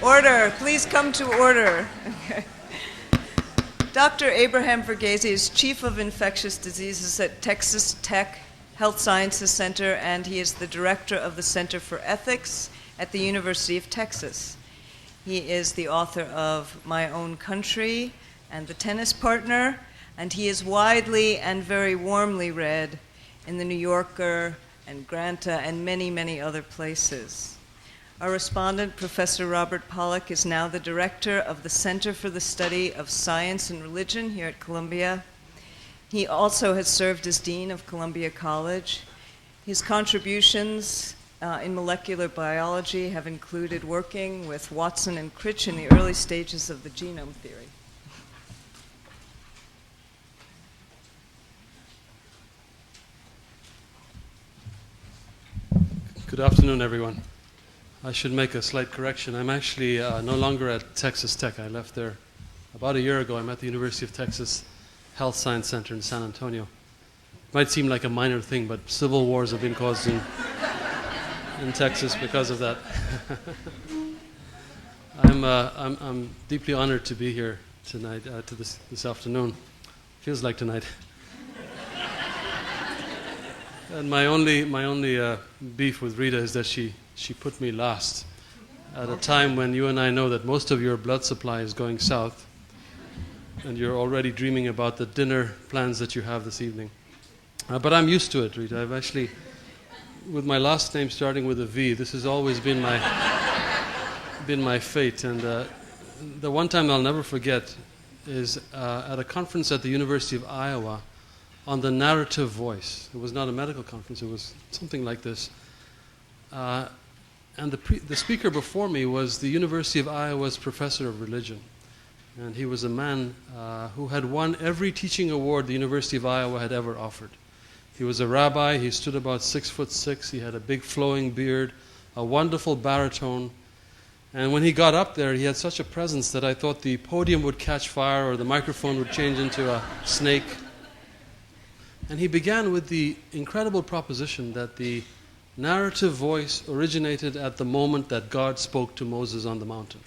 Order, please come to order. Okay. Dr. Abraham Verghese is Chief of Infectious Diseases at Texas Tech Health Sciences Center, and he is the Director of the Center for Ethics at the University of Texas. He is the author of My Own Country and The Tennis Partner, and he is widely and very warmly read in The New Yorker and Granta and many, many other places. Our respondent, Professor Robert Pollack, is now the director of the Center for the Study of Science and Religion here at Columbia. He also has served as Dean of Columbia College. His contributions in molecular biology have included working with Watson and Critch in the early stages of the genome theory. Good afternoon, everyone. I should make a slight correction. I'm actually no longer at Texas Tech. I left there about a year ago. I'm at the University of Texas Health Science Center in San Antonio. It might seem like a minor thing, but civil wars have been caused in Texas because of that. I'm deeply honored to be here tonight, this afternoon. Feels like tonight. And my only beef with Rita is that she put me last at a time when you and I know that most of your blood supply is going south, and you're already dreaming about the dinner plans that you have this evening. But I'm used to it, Rita. I've actually, with my last name starting with a V, this has always been my fate. And the one time I'll never forget is at a conference at the University of Iowa on the narrative voice. It was not a medical conference, it was something like this. And the speaker before me was the University of Iowa's professor of religion. And he was a man who had won every teaching award the University of Iowa had ever offered. He was a rabbi, he stood about 6'6", he had a big flowing beard, a wonderful baritone. And when he got up there, he had such a presence that I thought the podium would catch fire or the microphone would change into a snake. And he began with the incredible proposition that the narrative voice originated at the moment that God spoke to Moses on the mountain.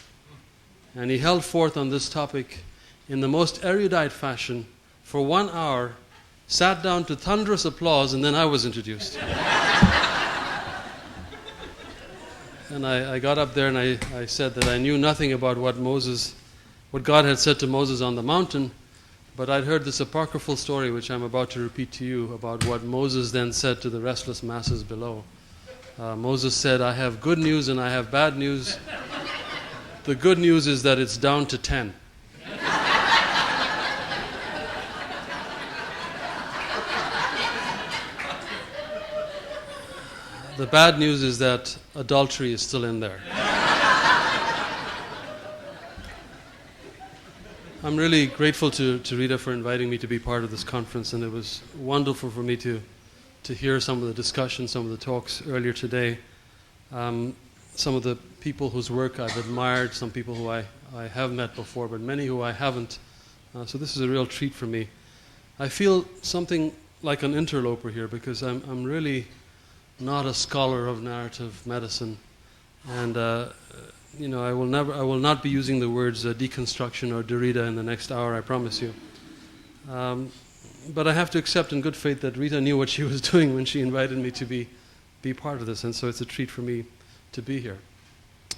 And he held forth on this topic in the most erudite fashion for 1 hour, sat down to thunderous applause, and then I was introduced. And I got up there and I said that I knew nothing about what God had said to Moses on the mountain, but I'd heard this apocryphal story, which I'm about to repeat to you, about what Moses then said to the restless masses below. Moses said, I have good news and I have bad news. The good news is that it's down to 10. The bad news is that adultery is still in there. I'm really grateful to Rita for inviting me to be part of this conference, and it was wonderful for me to hear some of the discussion, some of the talks earlier today. Some of the people whose work I've admired, some people who I have met before, but many who I haven't. So this is a real treat for me. I feel something like an interloper here because I'm really not a scholar of narrative medicine, and I will not be using the words deconstruction or Derrida in the next hour, I promise you. But I have to accept in good faith that Rita knew what she was doing when she invited me to be part of this, and so it's a treat for me to be here.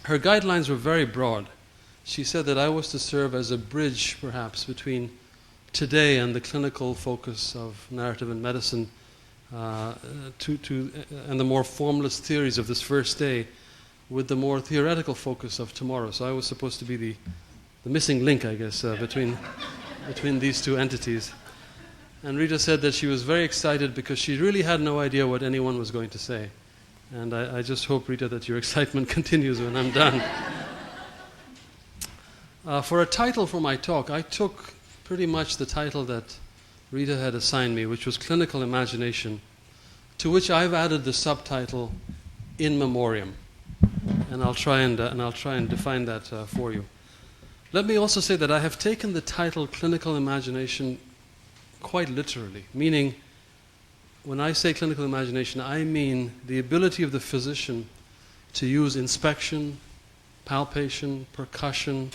Her guidelines were very broad. She said that I was to serve as a bridge, perhaps, between today and the clinical focus of narrative and medicine, and the more formless theories of this first day, with the more theoretical focus of tomorrow. So I was supposed to be the missing link, I guess, between these two entities. And Rita said that she was very excited because she really had no idea what anyone was going to say. And I just hope, Rita, that your excitement continues when I'm done. For a title for my talk, I took pretty much the title that Rita had assigned me, which was Clinical Imagination, to which I've added the subtitle In Memoriam. And I'll try and define that for you. Let me also say that I have taken the title Clinical Imagination quite literally, meaning when I say clinical imagination, I mean the ability of the physician to use inspection, palpation, percussion,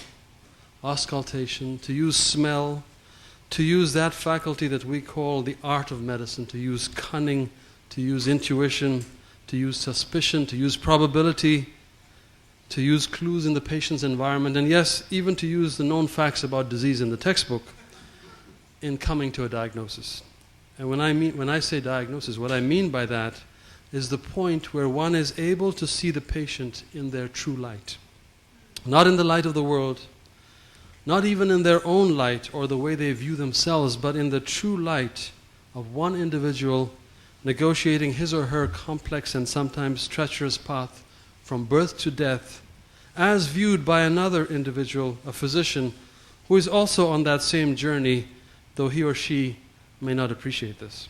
auscultation, to use smell, to use that faculty that we call the art of medicine, to use cunning, to use intuition, to use suspicion, to use probability, to use clues in the patient's environment, and yes, even to use the known facts about disease in the textbook in coming to a diagnosis. And when I say diagnosis, what I mean by that is the point where one is able to see the patient in their true light. Not in the light of the world, not even in their own light or the way they view themselves, but in the true light of one individual negotiating his or her complex and sometimes treacherous path from birth to death, as viewed by another individual, a physician, who is also on that same journey, though he or she may not appreciate this.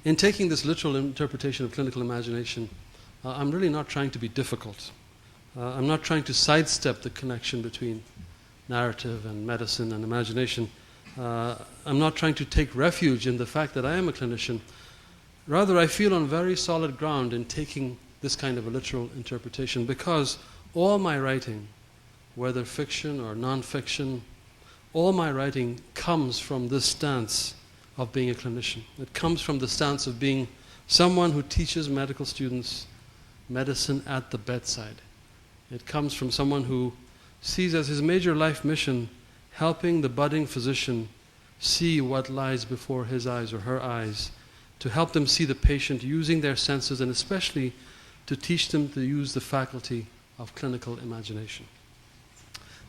In taking this literal interpretation of clinical imagination, I'm really not trying to be difficult. I'm not trying to sidestep the connection between narrative and medicine and imagination. I'm not trying to take refuge in the fact that I am a clinician. Rather, I feel on very solid ground in taking this kind of a literal interpretation, because all my writing, whether fiction or non-fiction, all my writing comes from this stance of being a clinician. It comes from the stance of being someone who teaches medical students medicine at the bedside. It comes from someone who sees as his major life mission helping the budding physician see what lies before his eyes or her eyes, to help them see the patient using their senses, and especially to teach them to use the faculty of clinical imagination.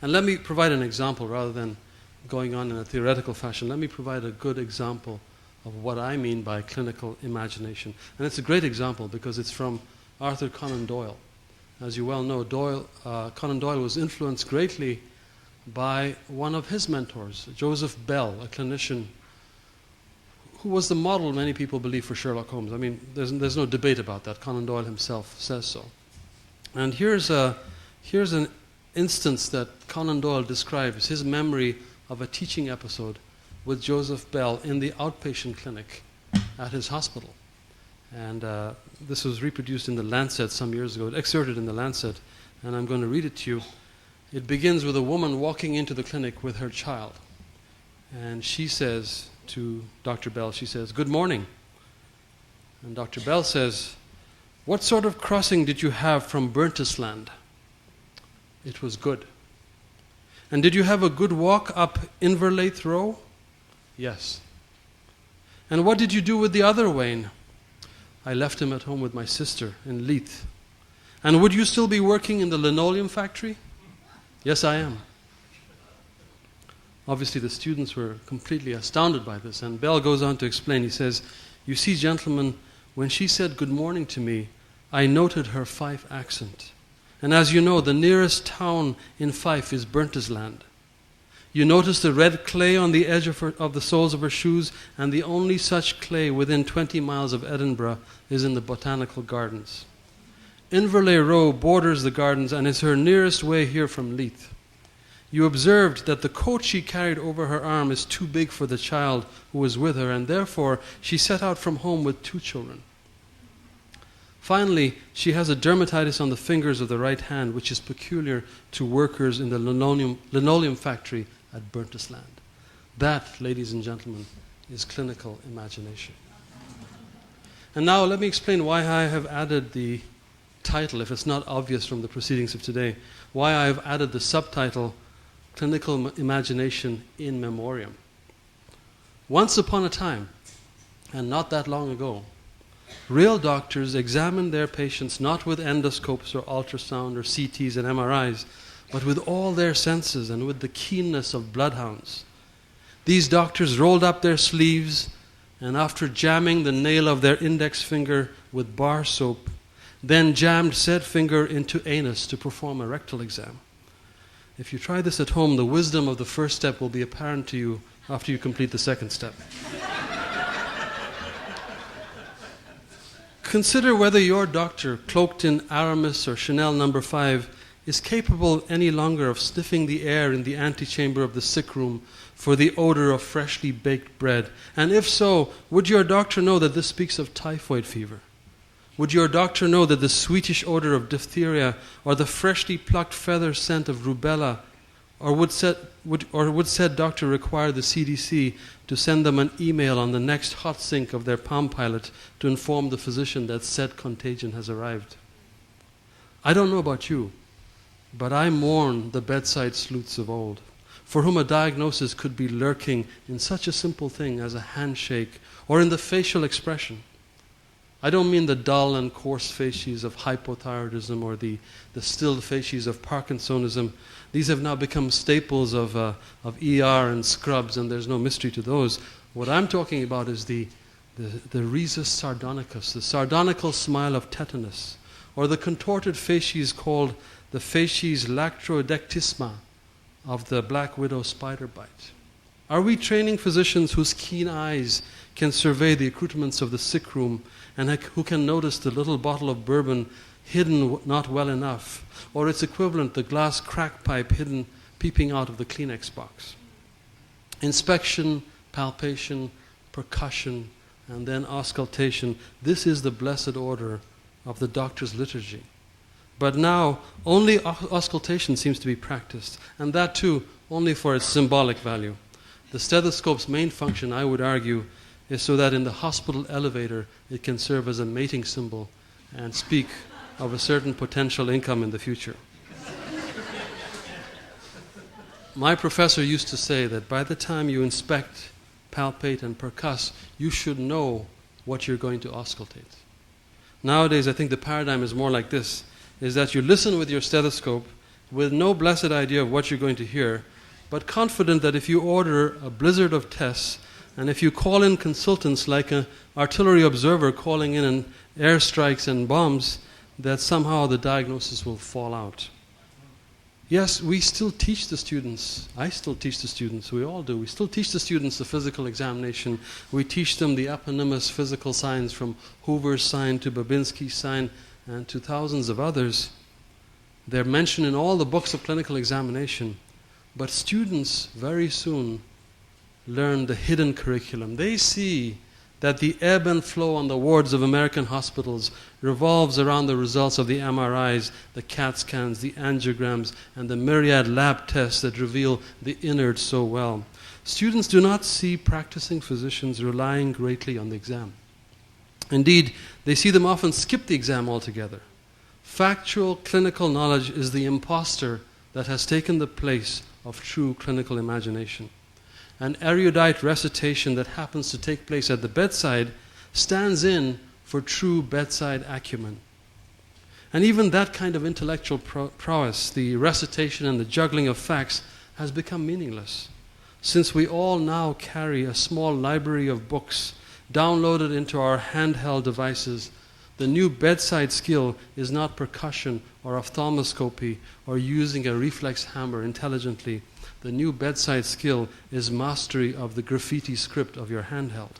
And let me provide an example rather than going on in a theoretical fashion. Let me provide a good example of what I mean by clinical imagination. And it's a great example because it's from Arthur Conan Doyle. As you well know, Conan Doyle was influenced greatly by one of his mentors, Joseph Bell, a clinician who was the model, many people believe, for Sherlock Holmes. I mean, there's no debate about that. Conan Doyle himself says so. And here's an instance that Conan Doyle describes, his memory of a teaching episode with Joseph Bell in the outpatient clinic at his hospital. And this was reproduced in the Lancet some years ago, excerpted in the Lancet, and I'm going to read it to you. It begins with a woman walking into the clinic with her child. And she says to Dr. Bell, she says, "Good morning." And Dr. Bell says, "What sort of crossing did you have from Burntisland?" "It was good." "And did you have a good walk up Inverleith Row?" "Yes." "And what did you do with the other Wayne?" "I left him at home with my sister in Leith." "And would you still be working in the linoleum factory?" "Yes, I am." Obviously, the students were completely astounded by this, and Bell goes on to explain. He says, "You see, gentlemen, when she said good morning to me, I noted her Fife accent. And as you know, the nearest town in Fife is Burntisland. You notice the red clay on the edge of the soles of her shoes, and the only such clay within 20 miles of Edinburgh is in the Botanical Gardens. Inverleith Row borders the gardens and is her nearest way here from Leith. You observed that the coat she carried over her arm is too big for the child who was with her, and therefore she set out from home with 2 children. Finally, she has a dermatitis on the fingers of the right hand, which is peculiar to workers in the linoleum factory at Burntisland. That, ladies and gentlemen, is clinical imagination." And now let me explain why I have added the title, if it's not obvious from the proceedings of today, why I have added the subtitle, Clinical Imagination in Memoriam. Once upon a time, and not that long ago, real doctors examined their patients not with endoscopes or ultrasound or CTs and MRIs, but with all their senses and with the keenness of bloodhounds. These doctors rolled up their sleeves, and after jamming the nail of their index finger with bar soap, then jammed said finger into anus to perform a rectal exam. If you try this at home, the wisdom of the first step will be apparent to you after you complete the second step. Consider whether your doctor, cloaked in Aramis or Chanel No. 5, is capable any longer of sniffing the air in the antechamber of the sick room for the odor of freshly baked bread. And if so, would your doctor know that this speaks of typhoid fever? Would your doctor know that the sweetish odor of diphtheria or the freshly plucked feather scent of rubella, or would said doctor require the CDC to send them an email on the next hot sink of their Palm Pilot to inform the physician that said contagion has arrived? I don't know about you, but I mourn the bedside sleuths of old, for whom a diagnosis could be lurking in such a simple thing as a handshake or in the facial expression. I don't mean the dull and coarse facies of hypothyroidism or the still facies of Parkinsonism. These have now become staples of ER and scrubs, and there's no mystery to those. What I'm talking about is the rhesus sardonicus, the sardonical smile of tetanus, or the contorted facies called the facies lactrodectisma of the black widow spider bite. Are we training physicians whose keen eyes can survey the accoutrements of the sick room and who can notice the little bottle of bourbon hidden not well enough, or its equivalent, the glass crack pipe hidden peeping out of the Kleenex box? Inspection, palpation, percussion, and then auscultation. This is the blessed order of the doctor's liturgy. But now, only auscultation seems to be practiced, and that too only for its symbolic value. The stethoscope's main function, I would argue, is so that in the hospital elevator it can serve as a mating symbol and speak of a certain potential income in the future. My professor used to say that by the time you inspect, palpate, and percuss, you should know what you're going to auscultate. Nowadays, I think the paradigm is more like this, is that you listen with your stethoscope with no blessed idea of what you're going to hear, but confident that if you order a blizzard of tests, and if you call in consultants like an artillery observer calling in airstrikes and bombs, that somehow the diagnosis will fall out. Yes, we still teach the students. I still teach the students. We all do. We still teach the students the physical examination. We teach them the eponymous physical signs, from Hoover's sign to Babinski's sign and to thousands of others. They're mentioned in all the books of clinical examination. But students very soon learn the hidden curriculum. They see that the ebb and flow on the wards of American hospitals revolves around the results of the MRIs, the CAT scans, the angiograms, and the myriad lab tests that reveal the innards so well. Students do not see practicing physicians relying greatly on the exam. Indeed, they see them often skip the exam altogether. Factual clinical knowledge is the imposter that has taken the place of true clinical imagination. An erudite recitation that happens to take place at the bedside stands in for true bedside acumen. And even that kind of intellectual prowess, the recitation and the juggling of facts, has become meaningless, since we all now carry a small library of books downloaded into our handheld devices. The new bedside skill is not percussion or ophthalmoscopy or using a reflex hammer intelligently. The new bedside skill is mastery of the graffiti script of your handheld.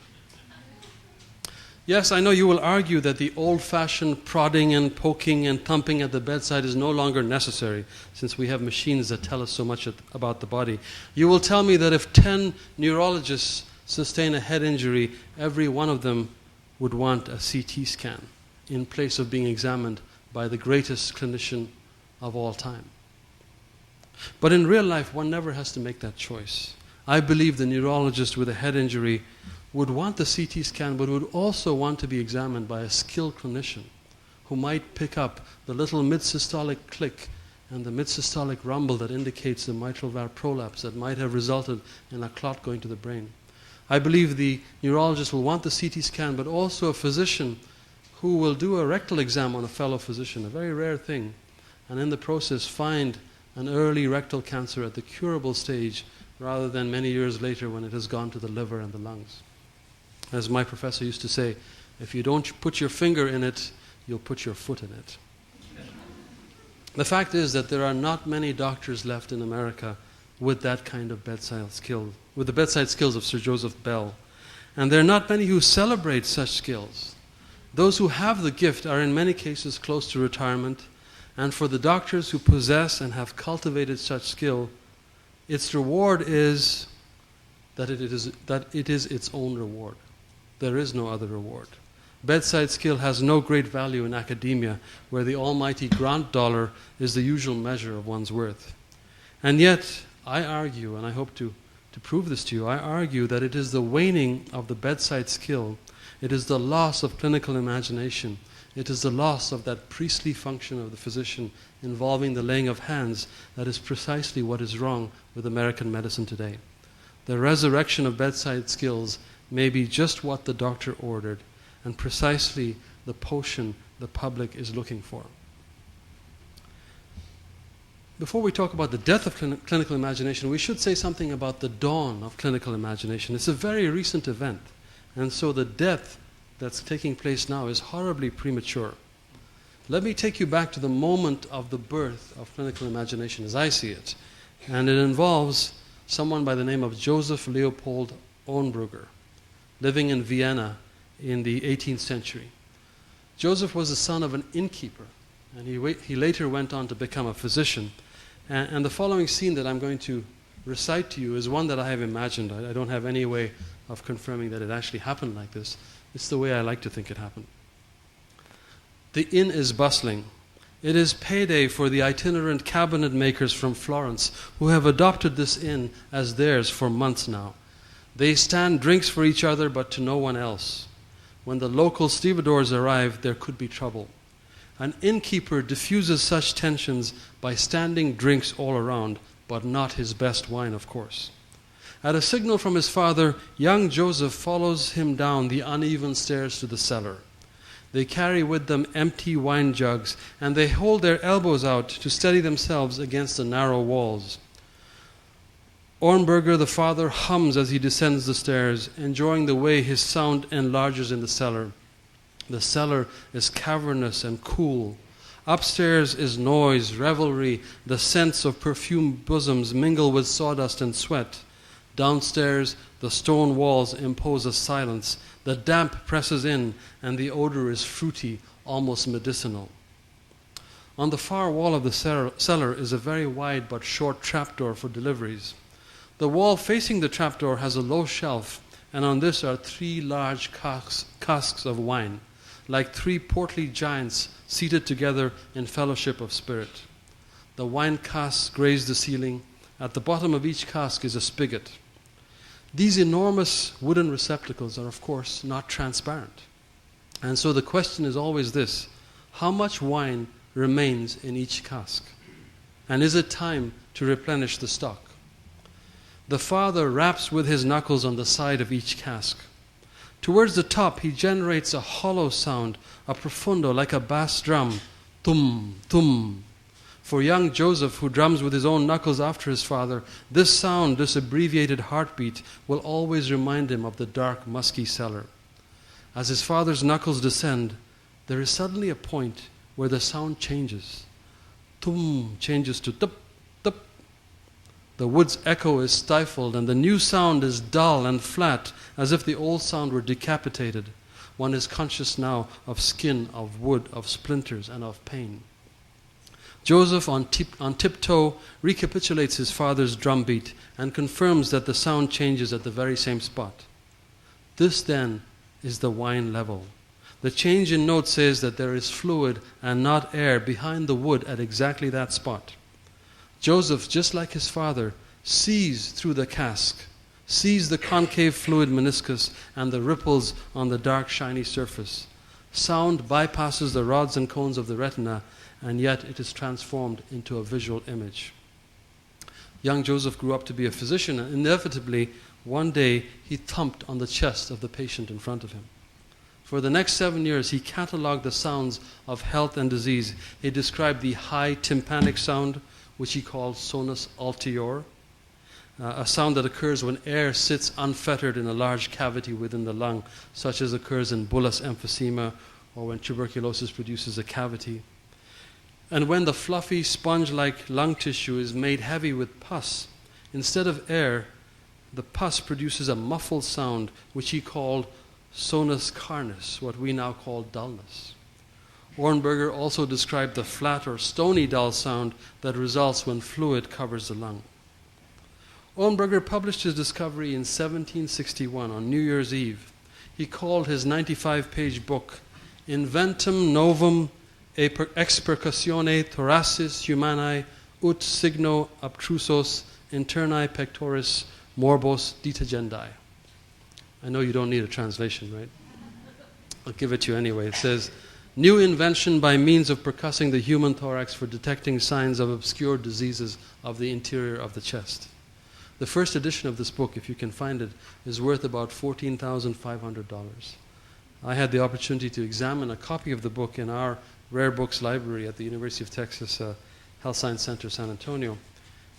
Yes, I know you will argue that the old-fashioned prodding and poking and thumping at the bedside is no longer necessary, since we have machines that tell us so much about the body. You will tell me that if 10 neurologists sustain a head injury, every one of them would want a CT scan in place of being examined by the greatest clinician of all time. But in real life, one never has to make that choice. I believe the neurologist with a head injury would want the CT scan, but would also want to be examined by a skilled clinician who might pick up the little mid-systolic click and the mid-systolic rumble that indicates the mitral valve prolapse that might have resulted in a clot going to the brain. I believe the neurologist will want the CT scan, but also a physician who will do a rectal exam on a fellow physician, a very rare thing, and in the process find an early rectal cancer at the curable stage rather than many years later when it has gone to the liver and the lungs. As my professor used to say, if you don't put your finger in it, you'll put your foot in it. The fact is that there are not many doctors left in America with that kind of bedside skill, with the bedside skills of Sir Joseph Bell. And there are not many who celebrate such skills. Those who have the gift are in many cases close to retirement, and for the doctors who possess and have cultivated such skill, its reward is that it is its own reward. There is no other reward. Bedside skill has no great value in academia, where the almighty grant dollar is the usual measure of one's worth. And yet, I argue, and I hope to prove this to you, I argue that it is the waning of the bedside skill, it is the loss of clinical imagination, it is the loss of that priestly function of the physician involving the laying of hands that is precisely what is wrong with American medicine today. The resurrection of bedside skills may be just what the doctor ordered, and precisely the potion the public is looking for. Before we talk about the death of clinical imagination, we should say something about the dawn of clinical imagination. It's a very recent event, and so the death that's taking place now is horribly premature. Let me take you back to the moment of the birth of clinical imagination as I see it, and it involves someone by the name of Joseph Leopold Hornberger, living in Vienna in the 18th century. Joseph was the son of an innkeeper, and he later went on to become a physician. And the following scene that I'm going to recite to you is one that I have imagined. I don't have any way of confirming that it actually happened like this. It's the way I like to think it happened. The inn is bustling. It is payday for the itinerant cabinet makers from Florence who have adopted this inn as theirs for months now. They stand drinks for each other, but to no one else. When the local stevedores arrive, there could be trouble. An innkeeper diffuses such tensions by standing drinks all around, but not his best wine, of course. At a signal from his father, young Joseph follows him down the uneven stairs to the cellar. They carry with them empty wine jugs, and they hold their elbows out to steady themselves against the narrow walls. Hornberger, the father, hums as he descends the stairs, enjoying the way his sound enlarges in the cellar. The cellar is cavernous and cool. Upstairs is noise, revelry, the scents of perfumed bosoms mingle with sawdust and sweat. Downstairs, the stone walls impose a silence. The damp presses in, and the odor is fruity, almost medicinal. On the far wall of the cellar is a very wide but short trapdoor for deliveries. The wall facing the trapdoor has a low shelf, and on this are 3 large casks of wine, like 3 portly giants seated together in fellowship of spirit. The wine casks graze the ceiling. At the bottom of each cask is a spigot. These enormous wooden receptacles are, of course, not transparent. And so the question is always this: how much wine remains in each cask? And is it time to replenish the stock? The father raps with his knuckles on the side of each cask. Towards the top, he generates a hollow sound, a profundo, like a bass drum. Tum, tum. For young Joseph, who drums with his own knuckles after his father, this sound, this abbreviated heartbeat, will always remind him of the dark, musky cellar. As his father's knuckles descend, there is suddenly a point where the sound changes. Tum changes to tup, tup. The wood's echo is stifled, and the new sound is dull and flat, as if the old sound were decapitated. One is conscious now of skin, of wood, of splinters, and of pain. Joseph, on tiptoe, recapitulates his father's drumbeat and confirms that the sound changes at the very same spot. This, then, is the wine level. The change in note says that there is fluid and not air behind the wood at exactly that spot. Joseph, just like his father, sees through the cask, sees the concave fluid meniscus and the ripples on the dark, shiny surface. Sound bypasses the rods and cones of the retina, and yet it is transformed into a visual image. Young Joseph grew up to be a physician, and inevitably, one day, he thumped on the chest of the patient in front of him. For the next 7 years, he catalogued the sounds of health and disease. He described the high tympanic sound, which he called sonus altior, a sound that occurs when air sits unfettered in a large cavity within the lung, such as occurs in bullous emphysema or when tuberculosis produces a cavity. And when the fluffy, sponge-like lung tissue is made heavy with pus, instead of air, the pus produces a muffled sound, which he called sonus carnis, what we now call dullness. Hornberger also described the flat or stony dull sound that results when fluid covers the lung. Hornberger published his discovery in 1761 on New Year's Eve. he called his 95-page book Inventum Novum Expercatione Thoracis Humanae ut signo obtrusos interni pectoris morbos ditagendi. I know you don't need a translation, right? I'll give it to you anyway. It says, new invention by means of percussing the human thorax for detecting signs of obscure diseases of the interior of the chest. The first edition of this book, if you can find it, is worth about $14,500. I had the opportunity to examine a copy of the book in our rare books library at the University of Texas Health Science Center, San Antonio.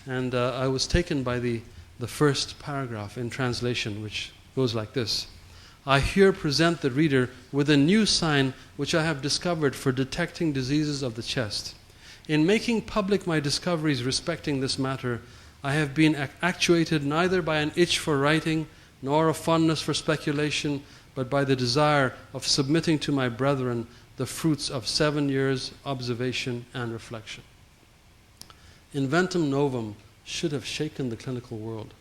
And I was taken by the first paragraph in translation, which goes like this. I here present the reader with a new sign which I have discovered for detecting diseases of the chest. In making public my discoveries respecting this matter, I have been actuated neither by an itch for writing, nor a fondness for speculation, but by the desire of submitting to my brethren the fruits of 7 years' observation and reflection. Inventum Novum should have shaken the clinical world.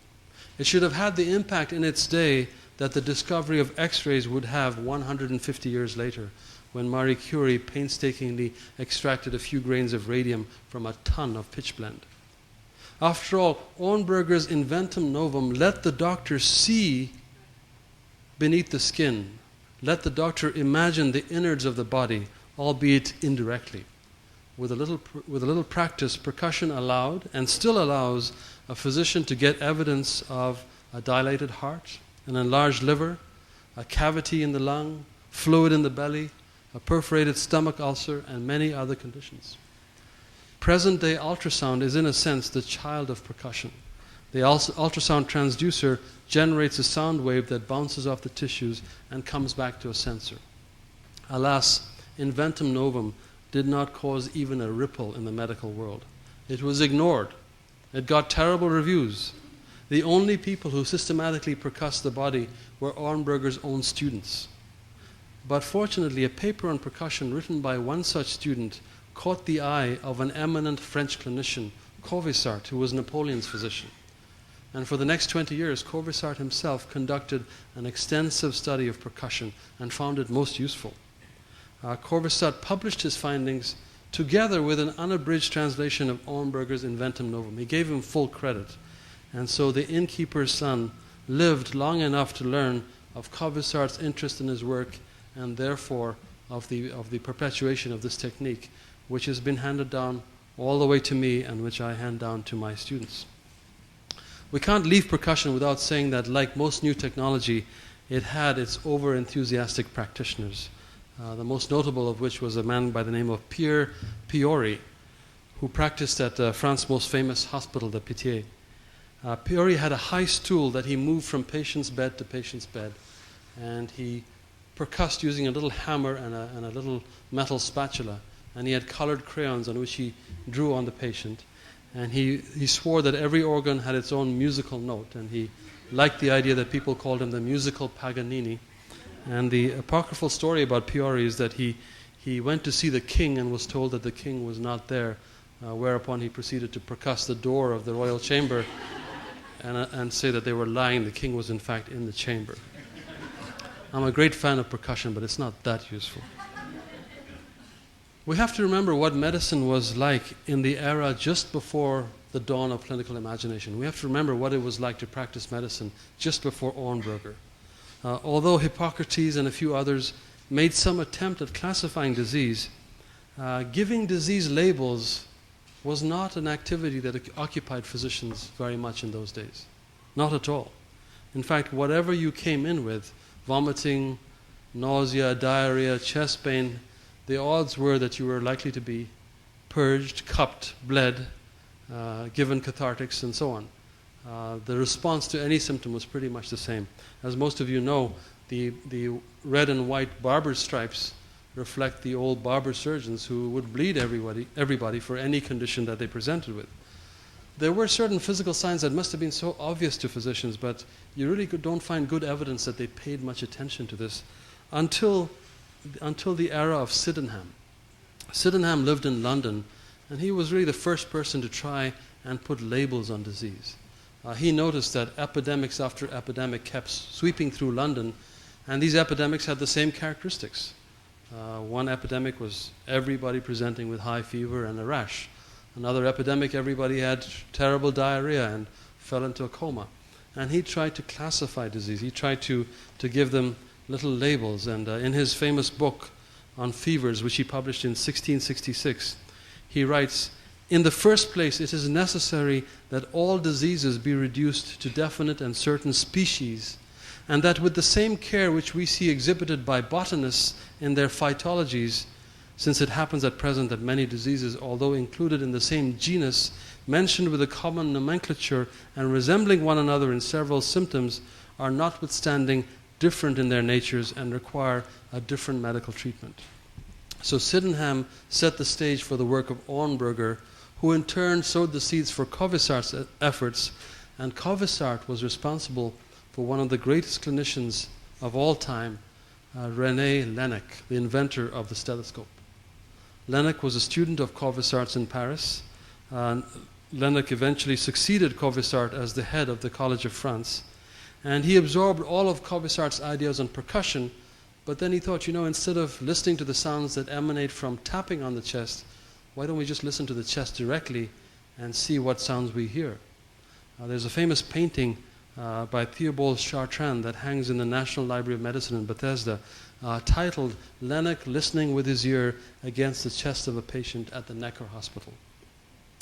It should have had the impact in its day that the discovery of X-rays would have 150 years later, when Marie Curie painstakingly extracted a few grains of radium from a ton of pitchblende. After all, Hornberger's Inventum Novum let the doctor see beneath the skin, let the doctor imagine the innards of the body, albeit indirectly. With a little practice, percussion allowed, and still allows, a physician to get evidence of a dilated heart, an enlarged liver, a cavity in the lung, fluid in the belly, a perforated stomach ulcer, and many other conditions. Present-day ultrasound is in a sense the child of percussion. The ultrasound transducer generates a sound wave that bounces off the tissues and comes back to a sensor. Alas, Inventum Novum did not cause even a ripple in the medical world. It was ignored. It got terrible reviews. The only people who systematically percussed the body were Hornberger's own students. But fortunately, a paper on percussion written by one such student caught the eye of an eminent French clinician, Corvisart, who was Napoleon's physician. And for the next 20 years, Corvisart himself conducted an extensive study of percussion and found it most useful. Corvisart published his findings together with an unabridged translation of Hornberger's Inventum Novum. He gave him full credit. And so the innkeeper's son lived long enough to learn of Corvisart's interest in his work and therefore of the perpetuation of this technique, which has been handed down all the way to me and which I hand down to my students. We can't leave percussion without saying that, like most new technology, it had its over-enthusiastic practitioners, the most notable of which was a man by the name of Pierre Peoria, who practiced at France's most famous hospital, the Pitié. Peoria had a high stool that he moved from patient's bed to patient's bed, and he percussed using a little hammer and a little metal spatula, and he had colored crayons on which he drew on the patient. And he swore that every organ had its own musical note, and he liked the idea that people called him the musical Paganini. And the apocryphal story about Peoria is that he went to see the king and was told that the king was not there, whereupon he proceeded to percuss the door of the royal chamber and say that they were lying. The king was in fact in the chamber. I'm a great fan of percussion, but it's not that useful. We have to remember what medicine was like in the era just before the dawn of clinical imagination. We have to remember what it was like to practice medicine just before Hornberger. Although Hippocrates and a few others made some attempt at classifying disease, giving disease labels was not an activity that occupied physicians very much in those days. Not at all. In fact, whatever you came in with, vomiting, nausea, diarrhea, chest pain, the odds were that you were likely to be purged, cupped, bled, given cathartics, and so on. The response to any symptom was pretty much the same. As most of you know, the red and white barber stripes reflect the old barber surgeons who would bleed everybody for any condition that they presented with. There were certain physical signs that must have been so obvious to physicians, but you really don't find good evidence that they paid much attention to this until the era of Sydenham. Sydenham lived in London, and he was really the first person to try and put labels on disease. He noticed that epidemics after epidemic kept sweeping through London, And these epidemics had the same characteristics. One epidemic was everybody presenting with high fever and a rash. Another epidemic, everybody had terrible diarrhea and fell into a coma. And he tried to classify disease. He tried to give them little labels. And in his famous book on fevers, which he published in 1666, he writes, "In the first place, it is necessary that all diseases be reduced to definite and certain species, and that with the same care which we see exhibited by botanists in their phytologies, since it happens at present that many diseases, although included in the same genus, mentioned with a common nomenclature and resembling one another in several symptoms, are notwithstanding different in their natures and require a different medical treatment." So Sydenham set the stage for the work of Hornberger, who in turn sowed the seeds for Covisart's efforts, and Covisart was responsible for one of the greatest clinicians of all time, René Laennec, the inventor of the stethoscope. Laennec was a student of Covisart's in Paris. Laennec eventually succeeded Covisart as the head of the College of France, and he absorbed all of Covisart's ideas on percussion, but then he thought, instead of listening to the sounds that emanate from tapping on the chest, why don't we just listen to the chest directly and see what sounds we hear? There's a famous painting by Theobald Chartrand that hangs in the National Library of Medicine in Bethesda, titled "Laennec Listening with His Ear Against the Chest of a Patient at the Necker Hospital."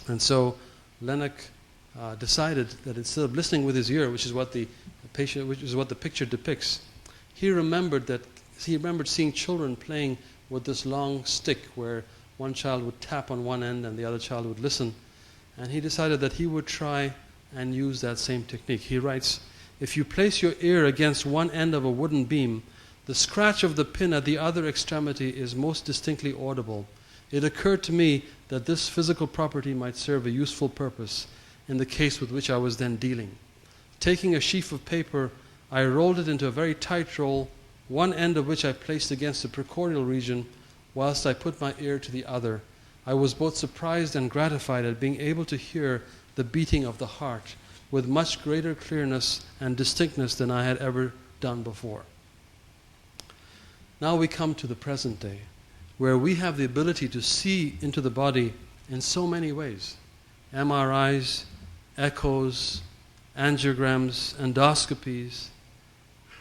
And so Laennec decided that instead of listening with his ear, which is what the picture depicts, he remembered seeing children playing with this long stick where one child would tap on one end and the other child would listen. And he decided that he would try and use that same technique. He writes, "If you place your ear against one end of a wooden beam, the scratch of the pin at the other extremity is most distinctly audible. It occurred to me that this physical property might serve a useful purpose in the case with which I was then dealing. Taking a sheaf of paper, I rolled it into a very tight roll, one end of which I placed against the precordial region, whilst I put my ear to the other. I was both surprised and gratified at being able to hear the beating of the heart with much greater clearness and distinctness than I had ever done before." Now we come to the present day, where we have the ability to see into the body in so many ways. MRIs, echoes, angiograms, endoscopies.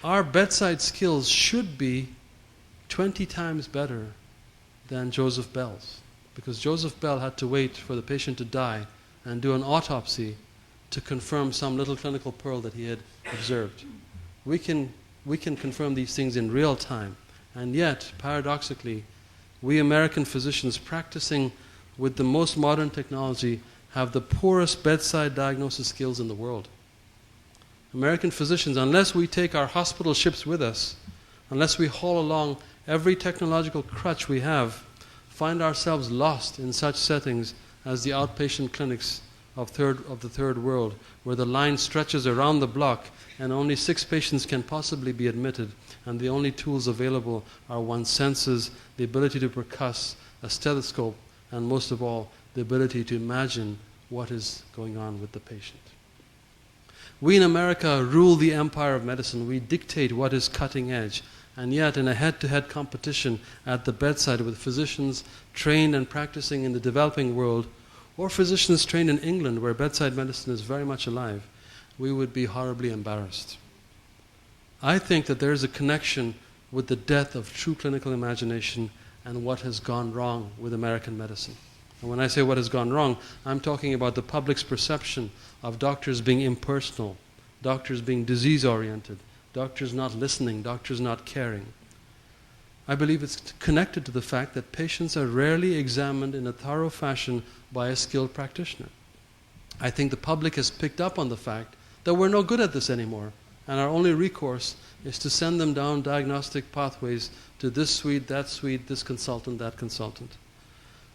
Our bedside skills should be 20 times better than Joseph Bell's, because Joseph Bell had to wait for the patient to die and do an autopsy to confirm some little clinical pearl that he had observed. We can confirm these things in real time, and yet, paradoxically, we American physicians practicing with the most modern technology have the poorest bedside diagnosis skills in the world. American physicians, unless we take our hospital ships with us, unless we haul along every technological crutch we have, find ourselves lost in such settings as the outpatient clinics of the third world, where the line stretches around the block and only 6 patients can possibly be admitted, and the only tools available are one's senses, the ability to percuss, a stethoscope, and most of all, the ability to imagine what is going on with the patient. We in America rule the empire of medicine. We dictate what is cutting edge. And yet, in a head-to-head competition at the bedside with physicians trained and practicing in the developing world, or physicians trained in England, where bedside medicine is very much alive, we would be horribly embarrassed. I think that there is a connection with the death of true clinical imagination and what has gone wrong with American medicine. And when I say what has gone wrong, I'm talking about the public's perception of doctors being impersonal, doctors being disease-oriented, doctors not listening, doctors not caring. I believe it's connected to the fact that patients are rarely examined in a thorough fashion by a skilled practitioner. I think the public has picked up on the fact that we're no good at this anymore, and our only recourse is to send them down diagnostic pathways to this suite, this consultant, that consultant.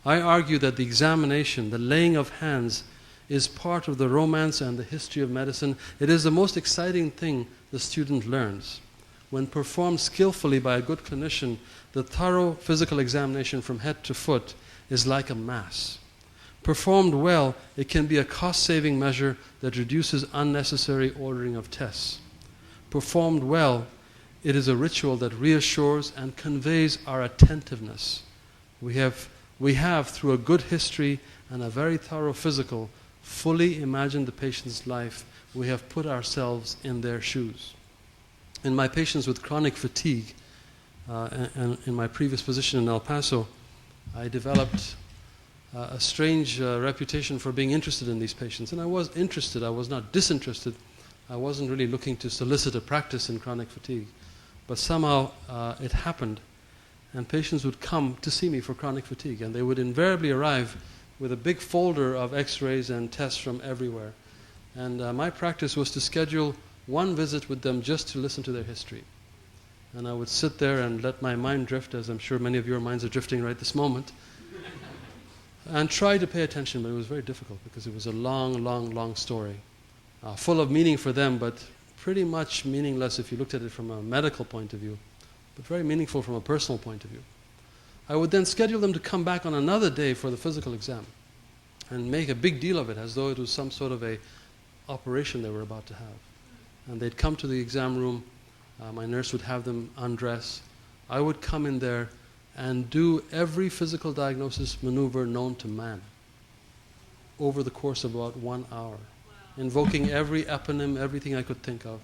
I argue that the examination, the laying of hands, is part of the romance and the history of medicine. It is the most exciting thing the student learns. When performed skillfully by a good clinician, the thorough physical examination from head to foot is like a mass. Performed well, it can be a cost-saving measure that reduces unnecessary ordering of tests. Performed well, it is a ritual that reassures and conveys our attentiveness. We have, through a good history and a very thorough physical, fully imagined the patient's life. We have put ourselves in their shoes. In my patients with chronic fatigue, and in my previous position in El Paso, I developed a strange reputation for being interested in these patients. And I was interested, I was not disinterested. I wasn't really looking to solicit a practice in chronic fatigue. But somehow it happened, and patients would come to see me for chronic fatigue, and they would invariably arrive with a big folder of x-rays and tests from everywhere. And my practice was to schedule one visit with them just to listen to their history. And I would sit there and let my mind drift, as I'm sure many of your minds are drifting right this moment, and try to pay attention, but it was very difficult because it was a long, long, long story, full of meaning for them, but pretty much meaningless if you looked at it from a medical point of view, but very meaningful from a personal point of view. I would then schedule them to come back on another day for the physical exam and make a big deal of it as though it was some sort of a operation they were about to have. And they'd come to the exam room, my nurse would have them undress, I would come in there and do every physical diagnosis maneuver known to man over the course of about 1 hour, invoking every eponym, everything I could think of.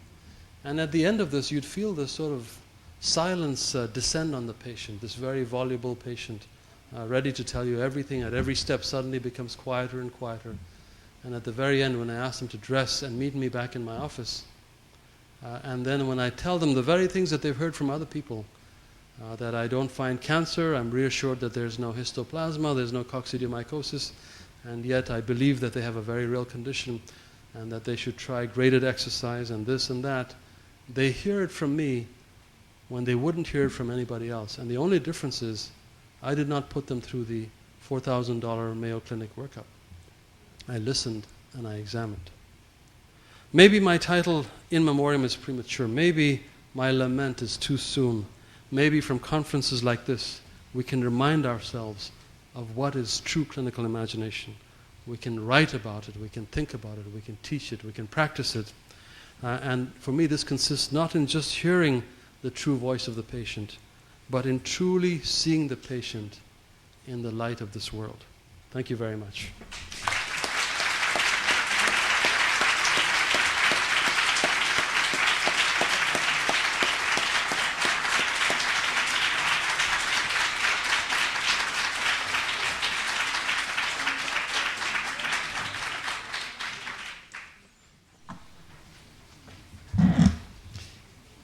And at the end of this, you'd feel this sort of silence descend on the patient, this very voluble patient, ready to tell you everything at every step, suddenly becomes quieter and quieter. And at the very end, when I ask them to dress and meet me back in my office, and then when I tell them the very things that they've heard from other people, that I don't find cancer, I'm reassured that there's no histoplasma, there's no coccidiomycosis, and yet I believe that they have a very real condition and that they should try graded exercise and this and that. They hear it from me when they wouldn't hear it from anybody else. And the only difference is I did not put them through the $4,000 Mayo Clinic workup. I listened and I examined. Maybe my title, In Memoriam, is premature. Maybe my lament is too soon. Maybe from conferences like this, we can remind ourselves of what is true clinical imagination. We can write about it, we can think about it, we can teach it, we can practice it. And for me, this consists not in just hearing the true voice of the patient, but in truly seeing the patient in the light of this world. Thank you very much.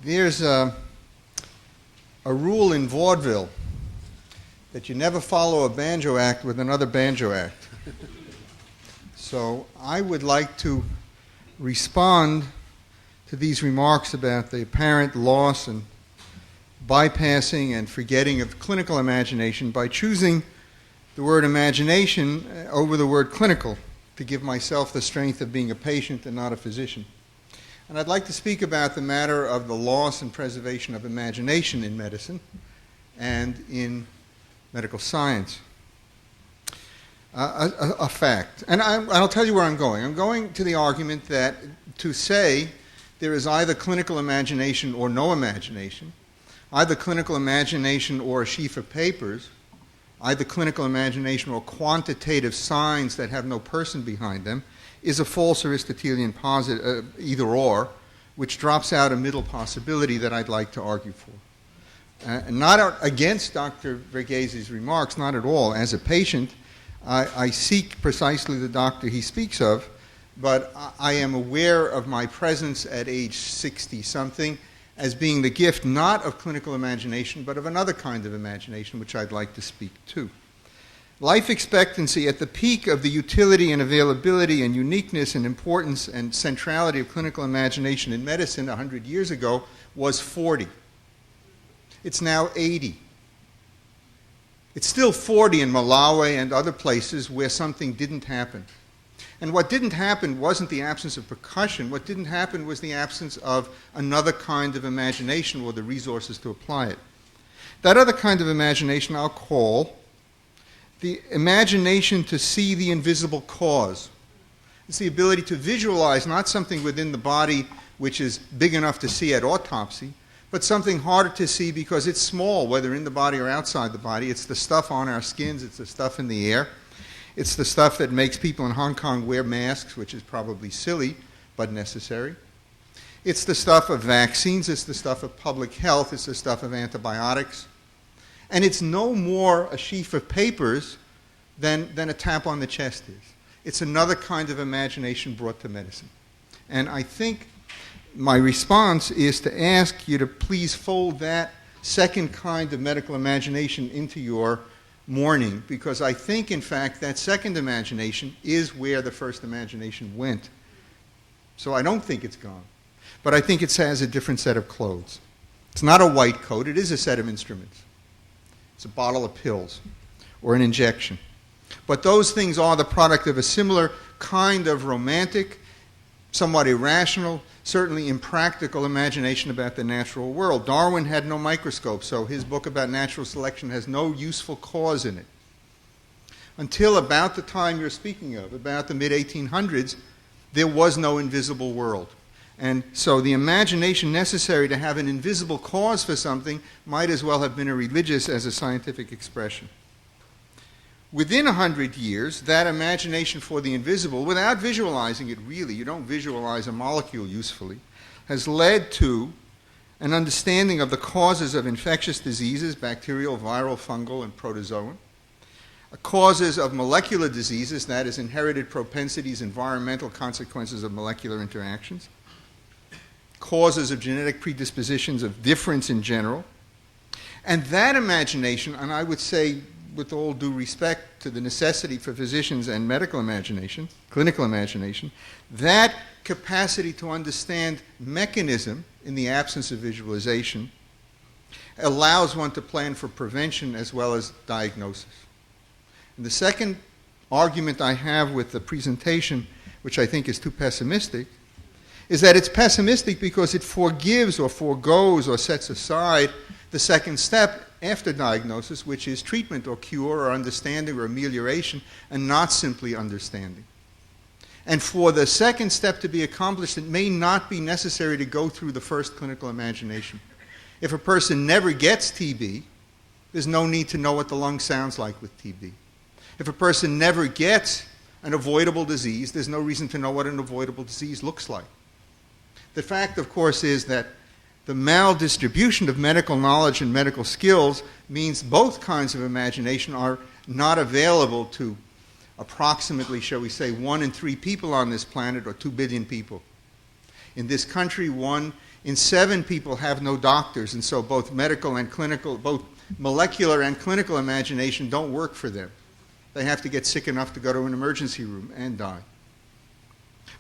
There's a rule in vaudeville that you never follow a banjo act with another banjo act. So I would like to respond to these remarks about the apparent loss and bypassing and forgetting of clinical imagination by choosing the word imagination over the word clinical to give myself the strength of being a patient and not a physician. And I'd like to speak about the matter of the loss and preservation of imagination in medicine and in medical science. A fact. And I'll tell you where I'm going. I'm going to the argument that to say there is either clinical imagination or no imagination, either clinical imagination or a sheaf of papers, either clinical imagination or quantitative signs that have no person behind them, is a false Aristotelian posit, either or, which drops out a middle possibility that I'd like to argue for. Not against Dr. Verghese's remarks, not at all. As a patient, I seek precisely the doctor he speaks of, but I am aware of my presence at age 60-something as being the gift not of clinical imagination, but of another kind of imagination, which I'd like to speak to. Life expectancy at the peak of the utility and availability and uniqueness and importance and centrality of clinical imagination in medicine 100 years ago was 40. It's now 80. It's still 40 in Malawi and other places where something didn't happen. And what didn't happen wasn't the absence of percussion. What didn't happen was the absence of another kind of imagination or the resources to apply it. That other kind of imagination I'll call the imagination to see the invisible cause. It's the ability to visualize not something within the body which is big enough to see at autopsy, but something harder to see because it's small, whether in the body or outside the body. It's the stuff on our skins. It's the stuff in the air. It's the stuff that makes people in Hong Kong wear masks, which is probably silly but necessary. It's the stuff of vaccines. It's the stuff of public health. It's the stuff of antibiotics. And it's no more a sheaf of papers than a tap on the chest is. It's another kind of imagination brought to medicine. And I think my response is to ask you to please fold that second kind of medical imagination into your morning, because I think, in fact, that second imagination is where the first imagination went. So I don't think it's gone. But I think it has a different set of clothes. It's not a white coat. It is a set of instruments. It's a bottle of pills or an injection. But those things are the product of a similar kind of romantic, somewhat irrational, certainly impractical imagination about the natural world. Darwin had no microscope, so his book about natural selection has no useful cause in it. Until about the time you're speaking of, about the mid-1800s, there was no invisible world. And so the imagination necessary to have an invisible cause for something might as well have been a religious as a scientific expression. Within 100 years, that imagination for the invisible, without visualizing it really, you don't visualize a molecule usefully, has led to an understanding of the causes of infectious diseases, bacterial, viral, fungal, and protozoan, causes of molecular diseases, that is, inherited propensities, environmental consequences of molecular interactions, causes of genetic predispositions of difference in general. And that imagination, and I would say with all due respect to the necessity for physicians and medical imagination, clinical imagination, that capacity to understand mechanism in the absence of visualization allows one to plan for prevention as well as diagnosis. And the second argument I have with the presentation, which I think is too pessimistic, is that it's pessimistic because it forgives or forgoes or sets aside the second step after diagnosis, which is treatment or cure or understanding or amelioration, and not simply understanding. And for the second step to be accomplished, it may not be necessary to go through the first clinical imagination. If a person never gets TB, there's no need to know what the lung sounds like with TB. If a person never gets an avoidable disease, there's no reason to know what an avoidable disease looks like. The fact, of course, is that the maldistribution of medical knowledge and medical skills means both kinds of imagination are not available to approximately, shall we say, 1 in 3 people on this planet, or 2 billion people. In this country, 1 in 7 people have no doctors, and so both medical and clinical, both molecular and clinical imagination don't work for them. They have to get sick enough to go to an emergency room and die.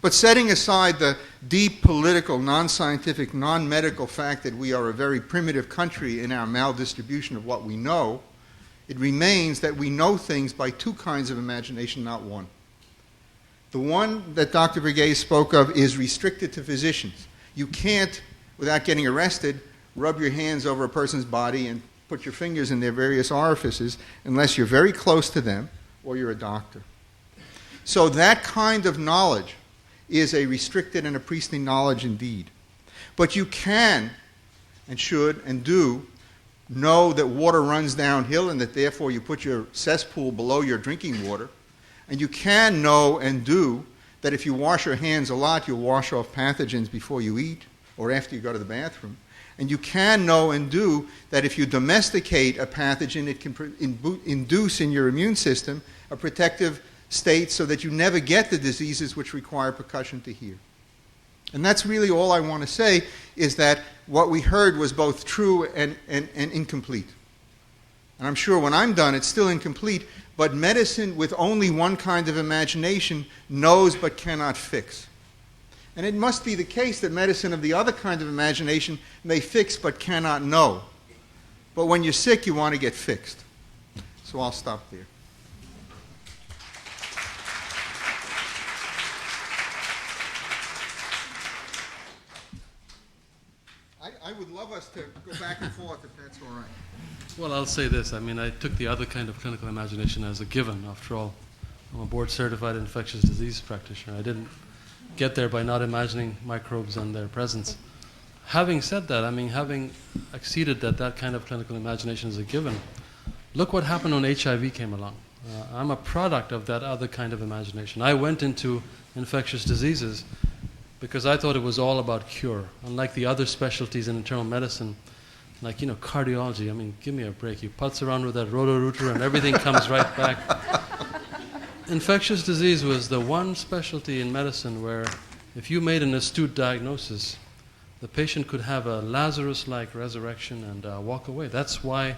But setting aside the deep political, non-scientific, non-medical fact that we are a very primitive country in our maldistribution of what we know, it remains that we know things by 2 kinds of imagination, not 1. The one that Dr. Verghese spoke of is restricted to physicians. You can't, without getting arrested, rub your hands over a person's body and put your fingers in their various orifices unless you're very close to them or you're a doctor. So that kind of knowledge is a restricted and a priestly knowledge indeed. But you can and should and do know that water runs downhill and that therefore you put your cesspool below your drinking water. And you can know and do that if you wash your hands a lot, you'll wash off pathogens before you eat or after you go to the bathroom. And you can know and do that if you domesticate a pathogen, it can induce in your immune system a protective state so that you never get the diseases which require percussion to hear. And that's really all I want to say, is that what we heard was both true and incomplete. And I'm sure when I'm done, it's still incomplete, but medicine with only one kind of imagination knows but cannot fix. And it must be the case that medicine of the other kind of imagination may fix but cannot know. But when you're sick, you want to get fixed. So I'll stop there. I would love us to go back and forth if that's all right. Well, I'll say this. I mean, I took the other kind of clinical imagination as a given. After all, I'm a board-certified infectious disease practitioner. I didn't get there by not imagining microbes and their presence. Having said that, I mean, having acceded that kind of clinical imagination is a given, look what happened when HIV came along. I'm a product of that other kind of imagination. I went into infectious diseases because I thought it was all about cure. Unlike the other specialties in internal medicine, like, cardiology, I mean, give me a break. You putz around with that roto-rooter and everything comes right back. Infectious disease was the one specialty in medicine where if you made an astute diagnosis, the patient could have a Lazarus-like resurrection and walk away. That's why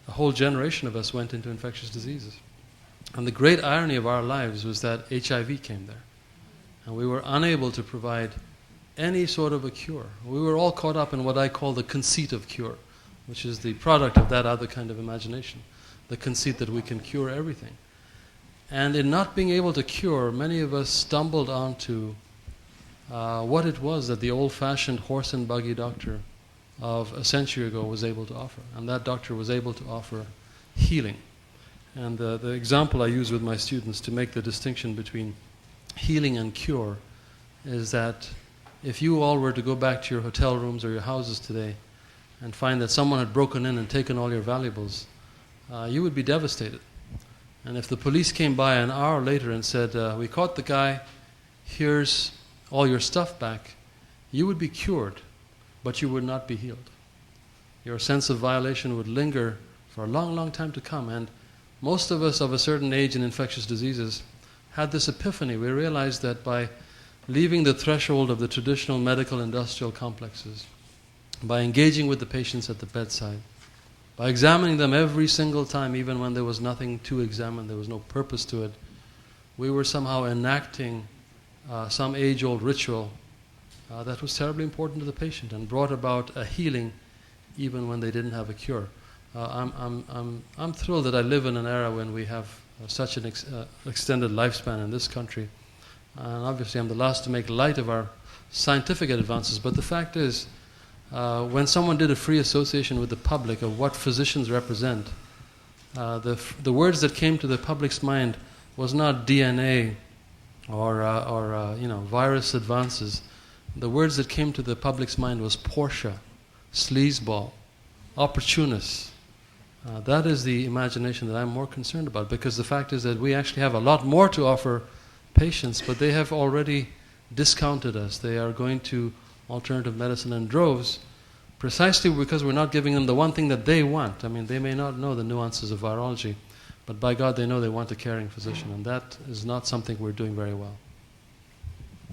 a whole generation of us went into infectious diseases. And the great irony of our lives was that HIV came there. And we were unable to provide any sort of a cure. We were all caught up in what I call the conceit of cure, which is the product of that other kind of imagination, the conceit that we can cure everything. And in not being able to cure, many of us stumbled onto what it was that the old-fashioned horse and buggy doctor of a century ago was able to offer. And that doctor was able to offer healing. And the example I use with my students to make the distinction between healing and cure is that if you all were to go back to your hotel rooms or your houses today and find that someone had broken in and taken all your valuables, you would be devastated. And if the police came by an hour later and said, we caught the guy, here's all your stuff back, you would be cured, but you would not be healed. Your sense of violation would linger for a long, long time to come. And most of us of a certain age in infectious diseases had this epiphany. We realized that by leaving the threshold of the traditional medical industrial complexes, by engaging with the patients at the bedside, by examining them every single time, even when there was nothing to examine, there was no purpose to it, we were somehow enacting some age-old ritual that was terribly important to the patient and brought about a healing even when they didn't have a cure. I'm thrilled that I live in an era when we have such an extended lifespan in this country. And obviously I'm the last to make light of our scientific advances, but the fact is, when someone did a free association with the public of what physicians represent, the words that came to the public's mind was not DNA or virus advances. The words that came to the public's mind was Porsche, sleazeball, opportunist. That is the imagination that I'm more concerned about, because the fact is that we actually have a lot more to offer patients, but they have already discounted us. They are going to alternative medicine in droves precisely because we're not giving them the one thing that they want. I mean, they may not know the nuances of virology, but by God, they know they want a caring physician, and that is not something we're doing very well.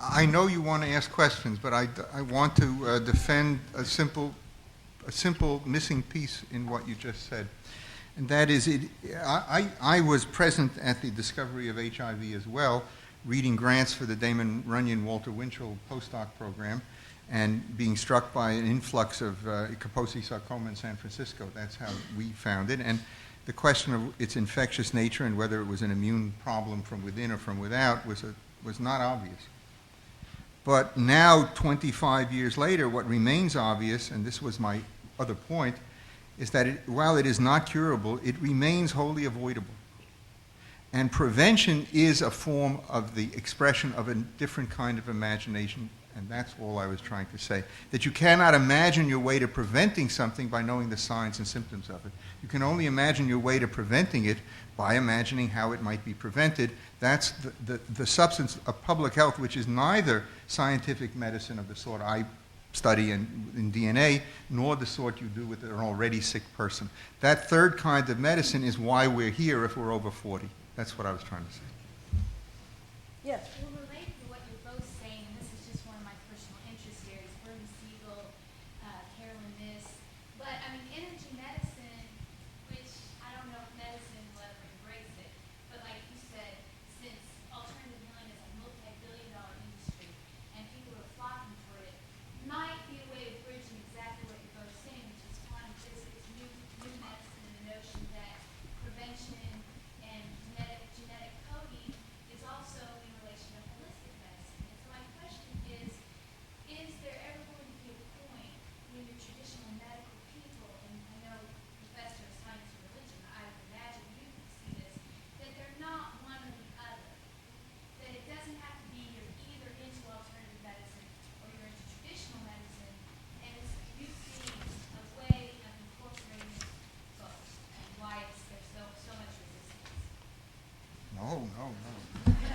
I know you want to ask questions, but I want to defend a simple missing piece in what you just said. And that is, I was present at the discovery of HIV as well, reading grants for the Damon Runyon Walter Winchell postdoc program, and being struck by an influx of Kaposi sarcoma in San Francisco. That's how we found it. And the question of its infectious nature and whether it was an immune problem from within or from without was not obvious. But now, 25 years later, what remains obvious, and this was my other point, is that while it is not curable, it remains wholly avoidable. And prevention is a form of the expression of a different kind of imagination, and that's all I was trying to say. That you cannot imagine your way to preventing something by knowing the signs and symptoms of it. You can only imagine your way to preventing it by imagining how it might be prevented. That's the substance of public health, which is neither scientific medicine of the sort I study in DNA, nor the sort you do with an already sick person. That third kind of medicine is why we're here if we're over 40. That's what I was trying to say. Yes. Well, related to what you're both saying, and this is just one of my personal interest areas, Spiegel, Carolyn Miss, but I mean, energy medicine, which I don't know if medicine will ever embrace it, but like you said, since alternative healing is a multi-billion-dollar industry and people are flocking for it, might be a way of bridging exactly what you're both saying, which is quantum physics, new medicine, and the notion that prevention and genetic coding is also in relation to No.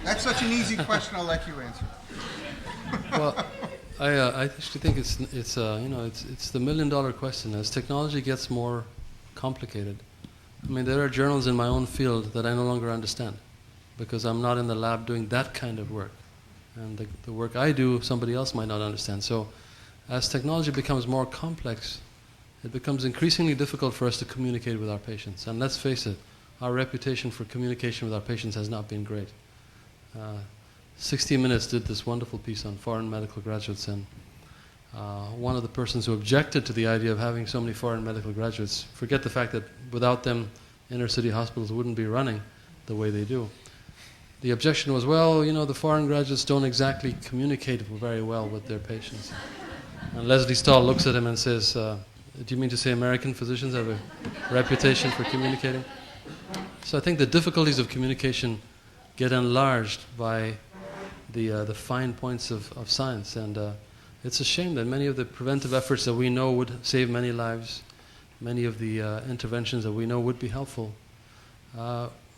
That's such an easy question. I'll let you answer. Well, I actually think it's the $1 million question. As technology gets more complicated, I mean, there are journals in my own field that I no longer understand because I'm not in the lab doing that kind of work, and the work I do somebody else might not understand. So, as technology becomes more complex, it becomes increasingly difficult for us to communicate with our patients. And let's face it, our reputation for communication with our patients has not been great. 60 Minutes did this wonderful piece on foreign medical graduates, and one of the persons who objected to the idea of having so many foreign medical graduates, forget the fact that without them inner city hospitals wouldn't be running the way they do. The objection was, well, the foreign graduates don't exactly communicate very well with their patients. And Leslie Stahl looks at him and says, do you mean to say American physicians have a reputation for communicating? So I think the difficulties of communication get enlarged by the fine points of science, and it's a shame that many of the preventive efforts that we know would save many lives, many of the interventions that we know would be helpful,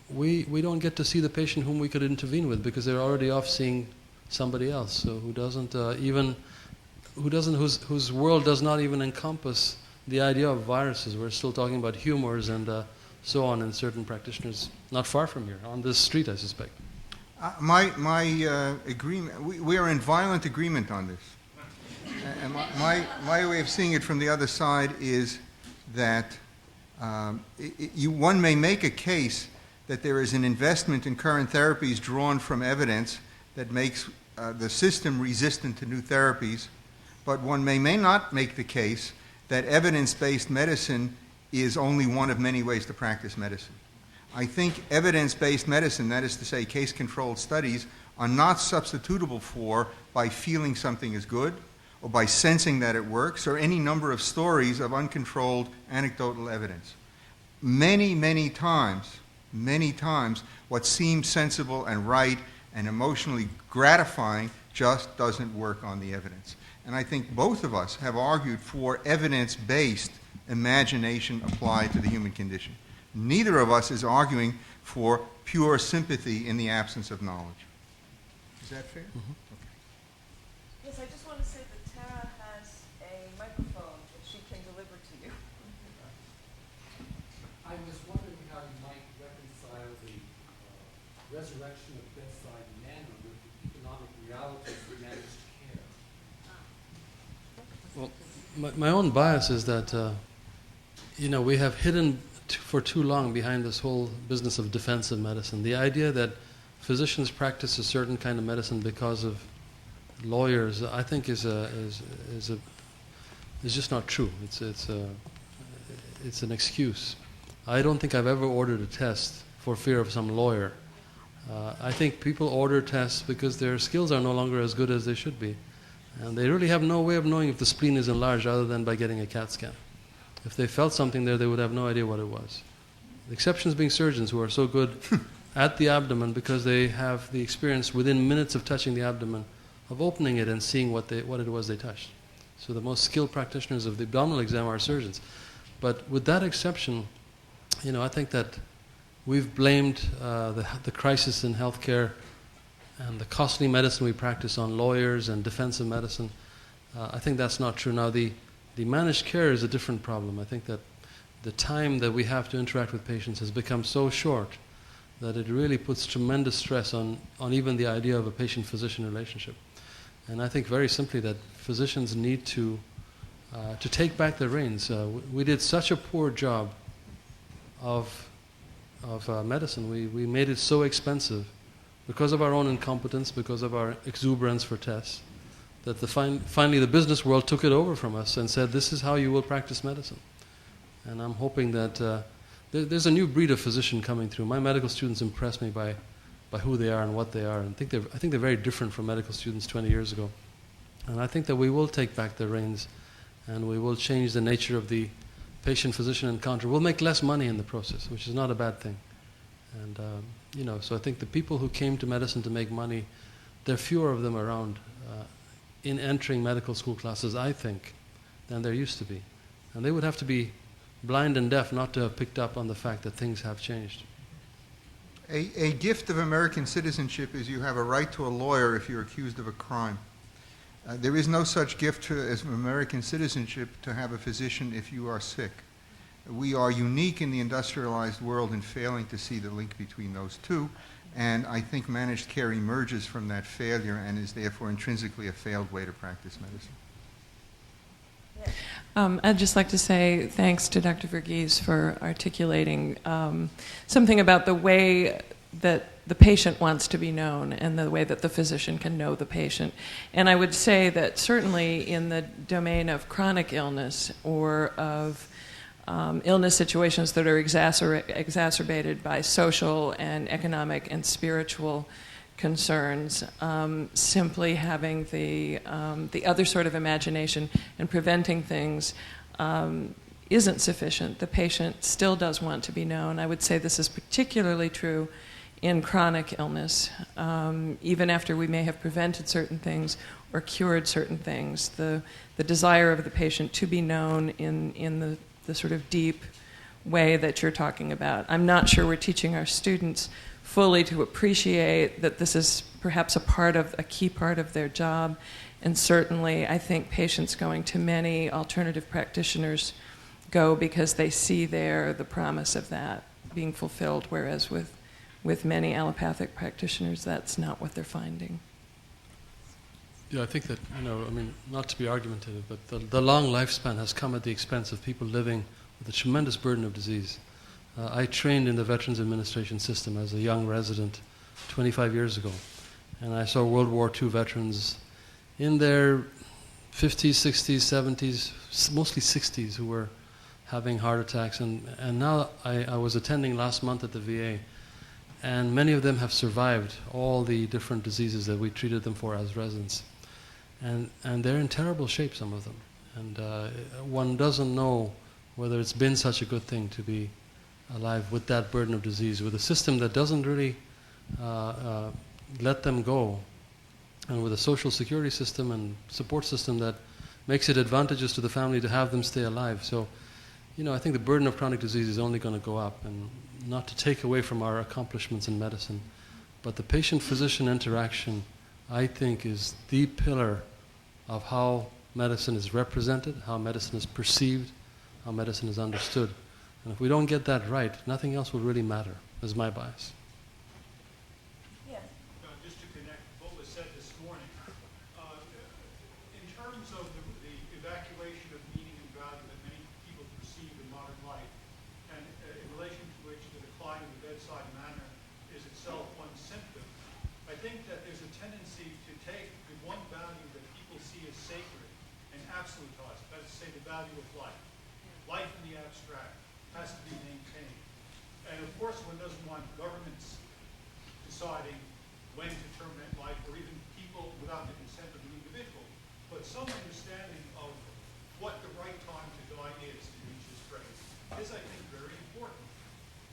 we don't get to see the patient whom we could intervene with because they're already off seeing somebody else, so whose world does not even encompass the idea of viruses. We're still talking about humors and so on in certain practitioners not far from here, on this street, I suspect. My agreement, we are in violent agreement on this. And my way of seeing it from the other side is that one may make a case that there is an investment in current therapies drawn from evidence that makes the system resistant to new therapies, but one may not make the case that evidence-based medicine is only one of many ways to practice medicine. I think evidence-based medicine, that is to say case-controlled studies, are not substitutable for by feeling something is good or by sensing that it works or any number of stories of uncontrolled anecdotal evidence. Many times, what seems sensible and right and emotionally gratifying just doesn't work on the evidence. And I think both of us have argued for evidence-based imagination applied to the human condition. Neither of us is arguing for pure sympathy in the absence of knowledge. Is that fair? Mm-hmm. Okay. Yes, I just want to say that Tara has a microphone that she can deliver to you. I was wondering how you might reconcile the resurrection of bedside manner with the economic realities of managed care. Well, my own bias is that we have hidden for too long behind this whole business of defensive medicine. The idea that physicians practice a certain kind of medicine because of lawyers, I think, is just not true. It's an excuse. I don't think I've ever ordered a test for fear of some lawyer. I think people order tests because their skills are no longer as good as they should be, and they really have no way of knowing if the spleen is enlarged other than by getting a CAT scan. If they felt something there, they would have no idea what it was. The exceptions being surgeons who are so good at the abdomen because they have the experience within minutes of touching the abdomen of opening it and seeing what it was they touched. So the most skilled practitioners of the abdominal exam are surgeons. But with that exception, I think that we've blamed the crisis in healthcare and the costly medicine we practice on lawyers and defensive medicine. I think that's not true. Now, the managed care is a different problem. I think that the time that we have to interact with patients has become so short that it really puts tremendous stress on even the idea of a patient-physician relationship. And I think very simply that physicians need to take back the reins. We did such a poor job of medicine. We made it so expensive because of our own incompetence, because of our exuberance for tests, that finally the business world took it over from us and said, this is how you will practice medicine. And I'm hoping that there's a new breed of physician coming through. My medical students impress me by who they are and what they are. And I think they're very different from medical students 20 years ago. And I think that we will take back the reins and we will change the nature of the patient-physician encounter. We'll make less money in the process, which is not a bad thing. And, so I think the people who came to medicine to make money, there are fewer of them around in entering medical school classes, I think, than there used to be. And they would have to be blind and deaf not to have picked up on the fact that things have changed. A gift of American citizenship is you have a right to a lawyer if you're accused of a crime. There is no such gift as American citizenship to have a physician if you are sick. We are unique in the industrialized world in failing to see the link between those two, and I think managed care emerges from that failure and is therefore intrinsically a failed way to practice medicine. I'd just like to say thanks to Dr. Verghese for articulating something about the way that the patient wants to be known and the way that the physician can know the patient. And I would say that certainly in the domain of chronic illness or of illness situations that are exacerbated by social and economic and spiritual concerns, simply having the other sort of imagination and preventing things isn't sufficient. The patient still does want to be known. I would say this is particularly true in chronic illness. Even after we may have prevented certain things or cured certain things, the desire of the patient to be known in the sort of deep way that you're talking about. I'm not sure we're teaching our students fully to appreciate that this is perhaps a key part of their job. And certainly I think patients going to many alternative practitioners go because they see there the promise of that being fulfilled, whereas with many allopathic practitioners, that's not what they're finding. Yeah, I think that, not to be argumentative, but the long lifespan has come at the expense of people living with a tremendous burden of disease. I trained in the Veterans Administration system as a young resident 25 years ago, and I saw World War II veterans in their 50s, 60s, 70s, mostly 60s, who were having heart attacks. And now I was attending last month at the VA, and many of them have survived all the different diseases that we treated them for as residents. And they're in terrible shape, some of them. And one doesn't know whether it's been such a good thing to be alive with that burden of disease, with a system that doesn't really let them go, and with a social security system and support system that makes it advantageous to the family to have them stay alive. So, I think the burden of chronic disease is only going to go up, and not to take away from our accomplishments in medicine, but the patient-physician interaction, I think, is the pillar of how medicine is represented, how medicine is perceived, how medicine is understood. And if we don't get that right, nothing else will really matter, is my bias. Yes. Just to connect what was said this morning, in terms of the evacuation of meaning and value that many people perceive in modern life, and in relation to which the decline of the bedside manner is itself one symptom, I think that there's a tendency to take the one value that people see as sacred and absolutize it. That is to say, the value of life. Life in the abstract has to be maintained. And of course, one doesn't want governments deciding when to terminate life, or even people without the consent of the individual. But some understanding of what the right time to die is, to use this phrase, is, I think, very important.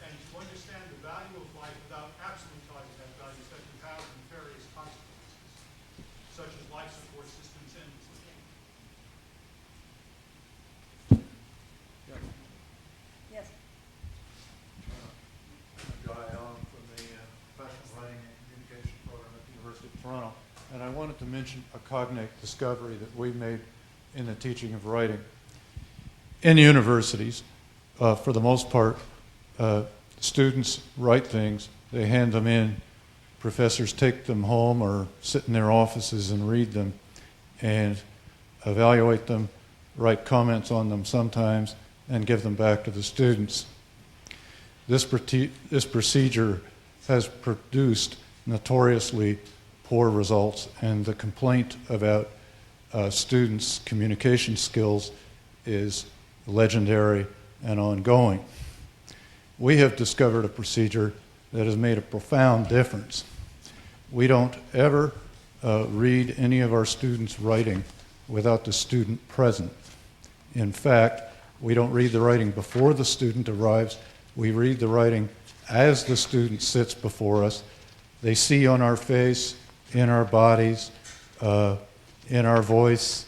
And to understand the value of life without absolutizing that value is that you have nefarious consequences, such as life support systems and Yes. Doyle from the Professional Writing and Communication Program at the University of Toronto. And I wanted to mention a cognate discovery that we made in the teaching of writing. In universities, for the most part, students write things, they hand them in, professors take them home or sit in their offices and read them and evaluate them, write comments on them sometimes, and give them back to the students. This procedure has produced notoriously poor results, and the complaint about students' communication skills is legendary and ongoing. We have discovered a procedure that has made a profound difference. We don't ever read any of our students' writing without the student present. In fact, we don't read the writing before the student arrives. We read the writing as the student sits before us. They see on our face, in our bodies, in our voice,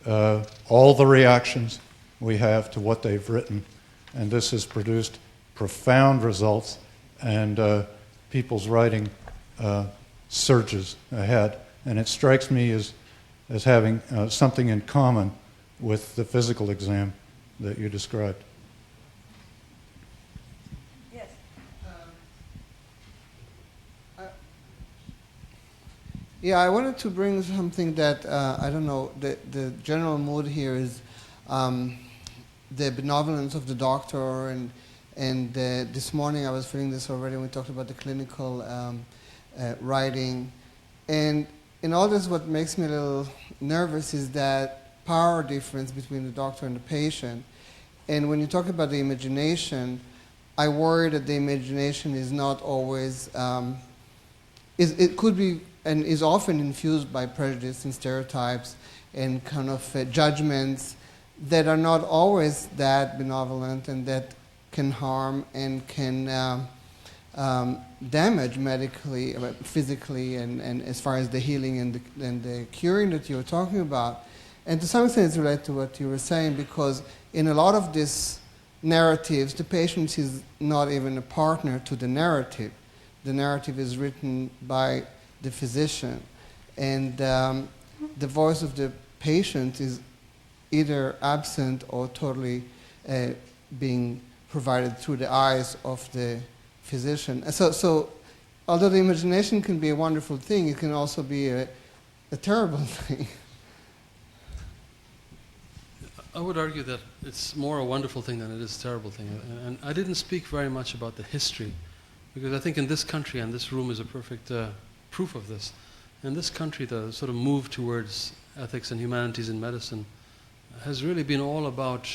all the reactions we have to what they've written. And this has produced profound results, and people's writing surges ahead. And it strikes me as having something in common with the physical exam that you described. Yes. Yeah, I wanted to bring something that, I don't know, the general mood here is the benevolence of the doctor, and this morning I was feeling this already when we talked about the clinical writing. And in all this, what makes me a little nervous is that power difference between the doctor and the patient. And when you talk about the imagination, I worry that the imagination is not always, it could be and is often infused by prejudice and stereotypes and kind of judgments that are not always that benevolent and that can harm and can damage medically, physically, and as far as the healing and the curing that you were talking about. And to some extent it's related to what you were saying, because in a lot of these narratives, the patient is not even a partner to the narrative. The narrative is written by the physician, and the voice of the patient is either absent or totally being provided through the eyes of the physician. And so although the imagination can be a wonderful thing, it can also be a terrible thing. I would argue that it's more a wonderful thing than it is a terrible thing. And I didn't speak very much about the history, because I think in this country, and this room is a perfect proof of this, in this country the sort of move towards ethics and humanities in medicine has really been all about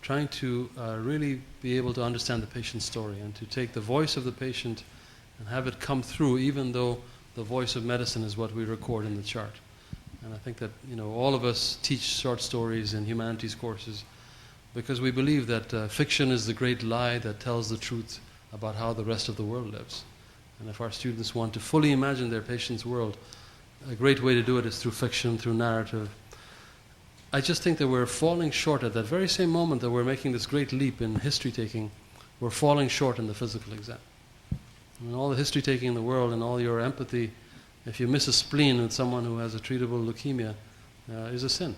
trying to really be able to understand the patient's story and to take the voice of the patient and have it come through, even though the voice of medicine is what we record in the chart. And I think that, you know, all of us teach short stories in humanities courses because we believe that fiction is the great lie that tells the truth about how the rest of the world lives. And if our students want to fully imagine their patient's world, a great way to do it is through fiction, through narrative. I just think that we're falling short at that very same moment that we're making this great leap in history taking. We're falling short in the physical exam. I mean, all the history taking in the world and all your empathy, if you miss a spleen with someone who has a treatable leukemia, is a sin.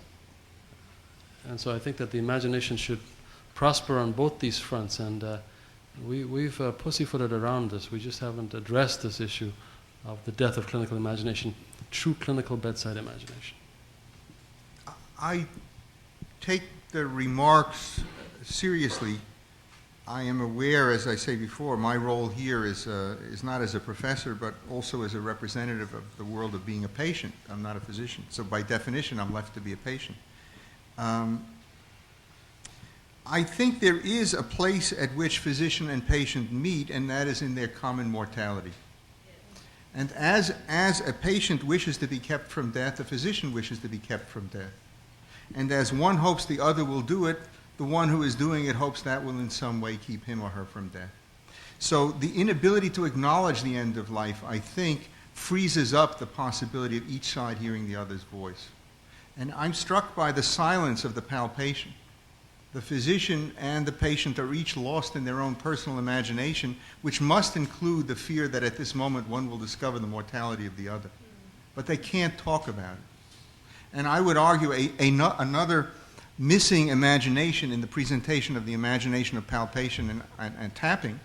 And so I think that the imagination should prosper on both these fronts, and we've pussyfooted around this. We just haven't addressed this issue of the death of clinical imagination, true clinical bedside imagination. I take the remarks seriously. I am aware, as I say before, my role here is not as a professor, but also as a representative of the world of being a patient. I'm not a physician, so by definition, I'm left to be a patient. I think there is a place at which physician and patient meet, and that is in their common mortality. And as a patient wishes to be kept from death, a physician wishes to be kept from death. And as one hopes the other will do it, the one who is doing it hopes that will in some way keep him or her from death. So the inability to acknowledge the end of life, I think, freezes up the possibility of each side hearing the other's voice. And I'm struck by the silence of the palpation. The physician and the patient are each lost in their own personal imagination, which must include the fear that at this moment one will discover the mortality of the other. But they can't talk about it. And I would argue another missing imagination in the presentation of the imagination of palpation and tapping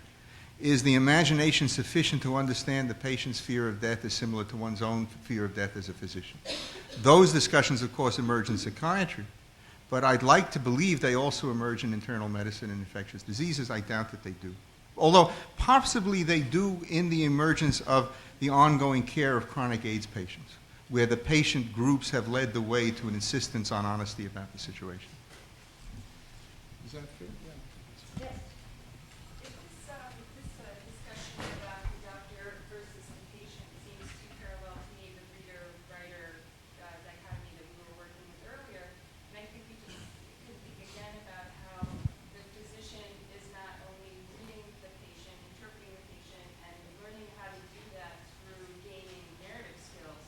is the imagination sufficient to understand the patient's fear of death is similar to one's own fear of death as a physician. Those discussions, of course, emerge in psychiatry, but I'd like to believe they also emerge in internal medicine and infectious diseases. I doubt that they do. Although possibly they do in the emergence of the ongoing care of chronic AIDS patients, where the patient groups have led the way to an insistence on honesty about the situation. Is that fair? Yeah. Yes. This discussion about the doctor versus the patient seems to parallel to me the reader-writer dichotomy that we were working with earlier. And I think we just could think again about how the physician is not only reading the patient, interpreting the patient, and learning how to do that through gaining narrative skills,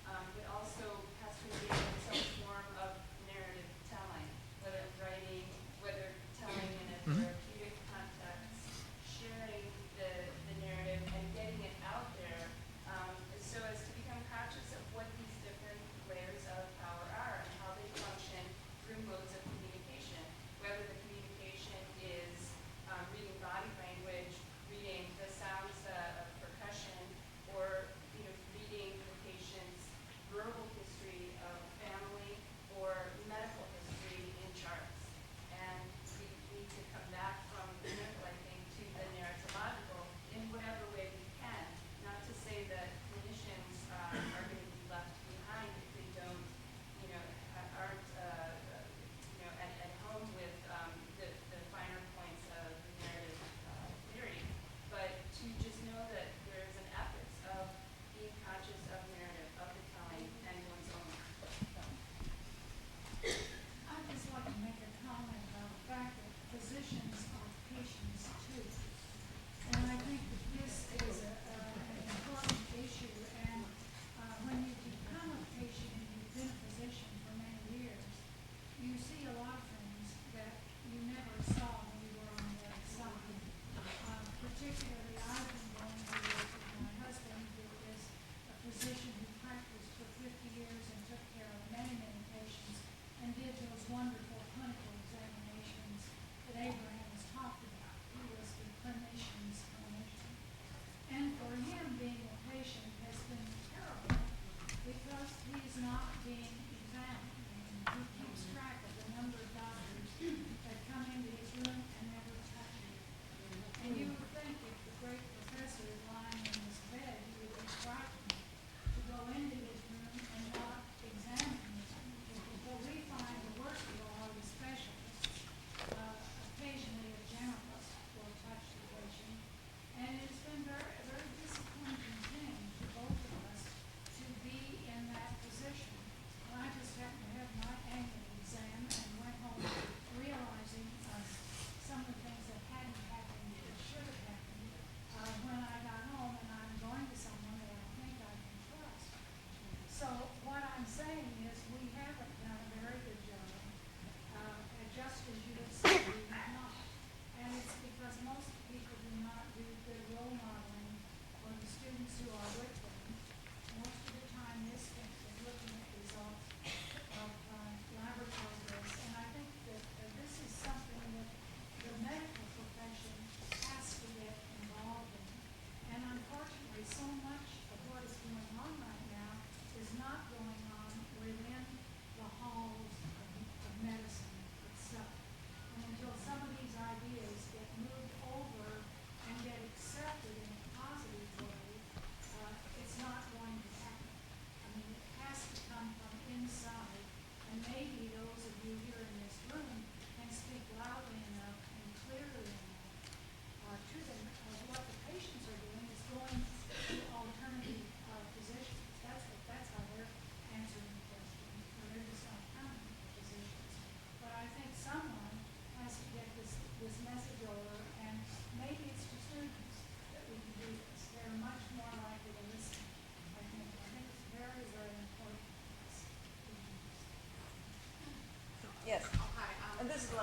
but also has to engage in some form of narrative telling, whether writing, whether telling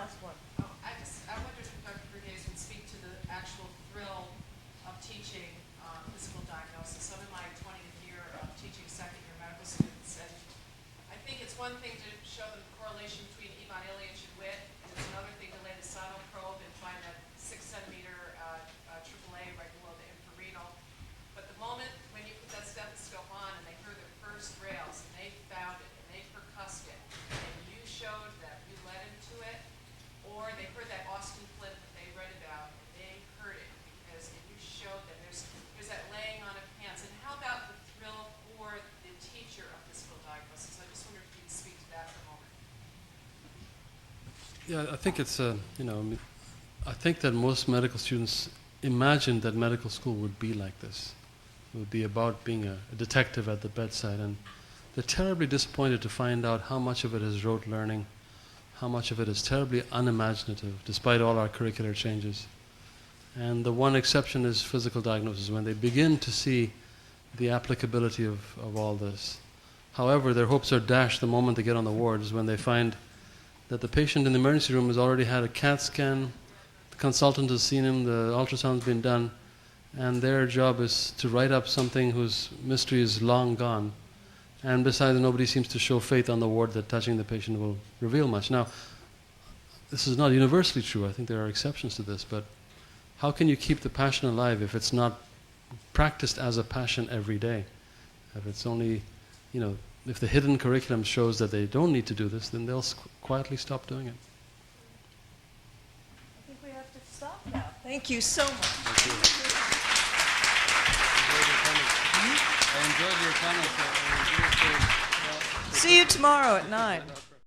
last one. I wondered if Dr. Verghese would speak to the actual thrill of teaching physical diagnosis. I'm in my 20th year of teaching second-year medical students, and I think it's one thing to show them the correlation between Ivan Ilyich and wit, and it's another thing to lay the sono probe and find that 6-centimeter AAA right below the infrarenal. But the moment when you put that stethoscope on and they heard their first rails, and they found it, and they percussed it, and you showed them, you led them to it, or they heard that Austin Flint that they read about, and they heard it because you showed them there's that laying on of hands. And how about the thrill for the teacher of physical diagnosis? I just wonder if you could speak to that for a moment. Yeah, I think it's I think that most medical students imagined that medical school would be like this. It would be about being a detective at the bedside, and they're terribly disappointed to find out how much of it is rote learning, how much of it is terribly unimaginative, despite all our curricular changes. And the one exception is physical diagnosis, when they begin to see the applicability of all this. However, their hopes are dashed the moment they get on the wards, when they find that the patient in the emergency room has already had a CAT scan, the consultant has seen him, the ultrasound's been done, and their job is to write up something whose mystery is long gone. And besides, nobody seems to show faith on the ward that touching the patient will reveal much. Now, this is not universally true. I think there are exceptions to this, but how can you keep the passion alive if it's not practiced as a passion every day? If it's only, if the hidden curriculum shows that they don't need to do this, then they'll quietly stop doing it. I think we have to stop now. Thank you so much. Thank you. I enjoyed your comments. See you tomorrow at 9.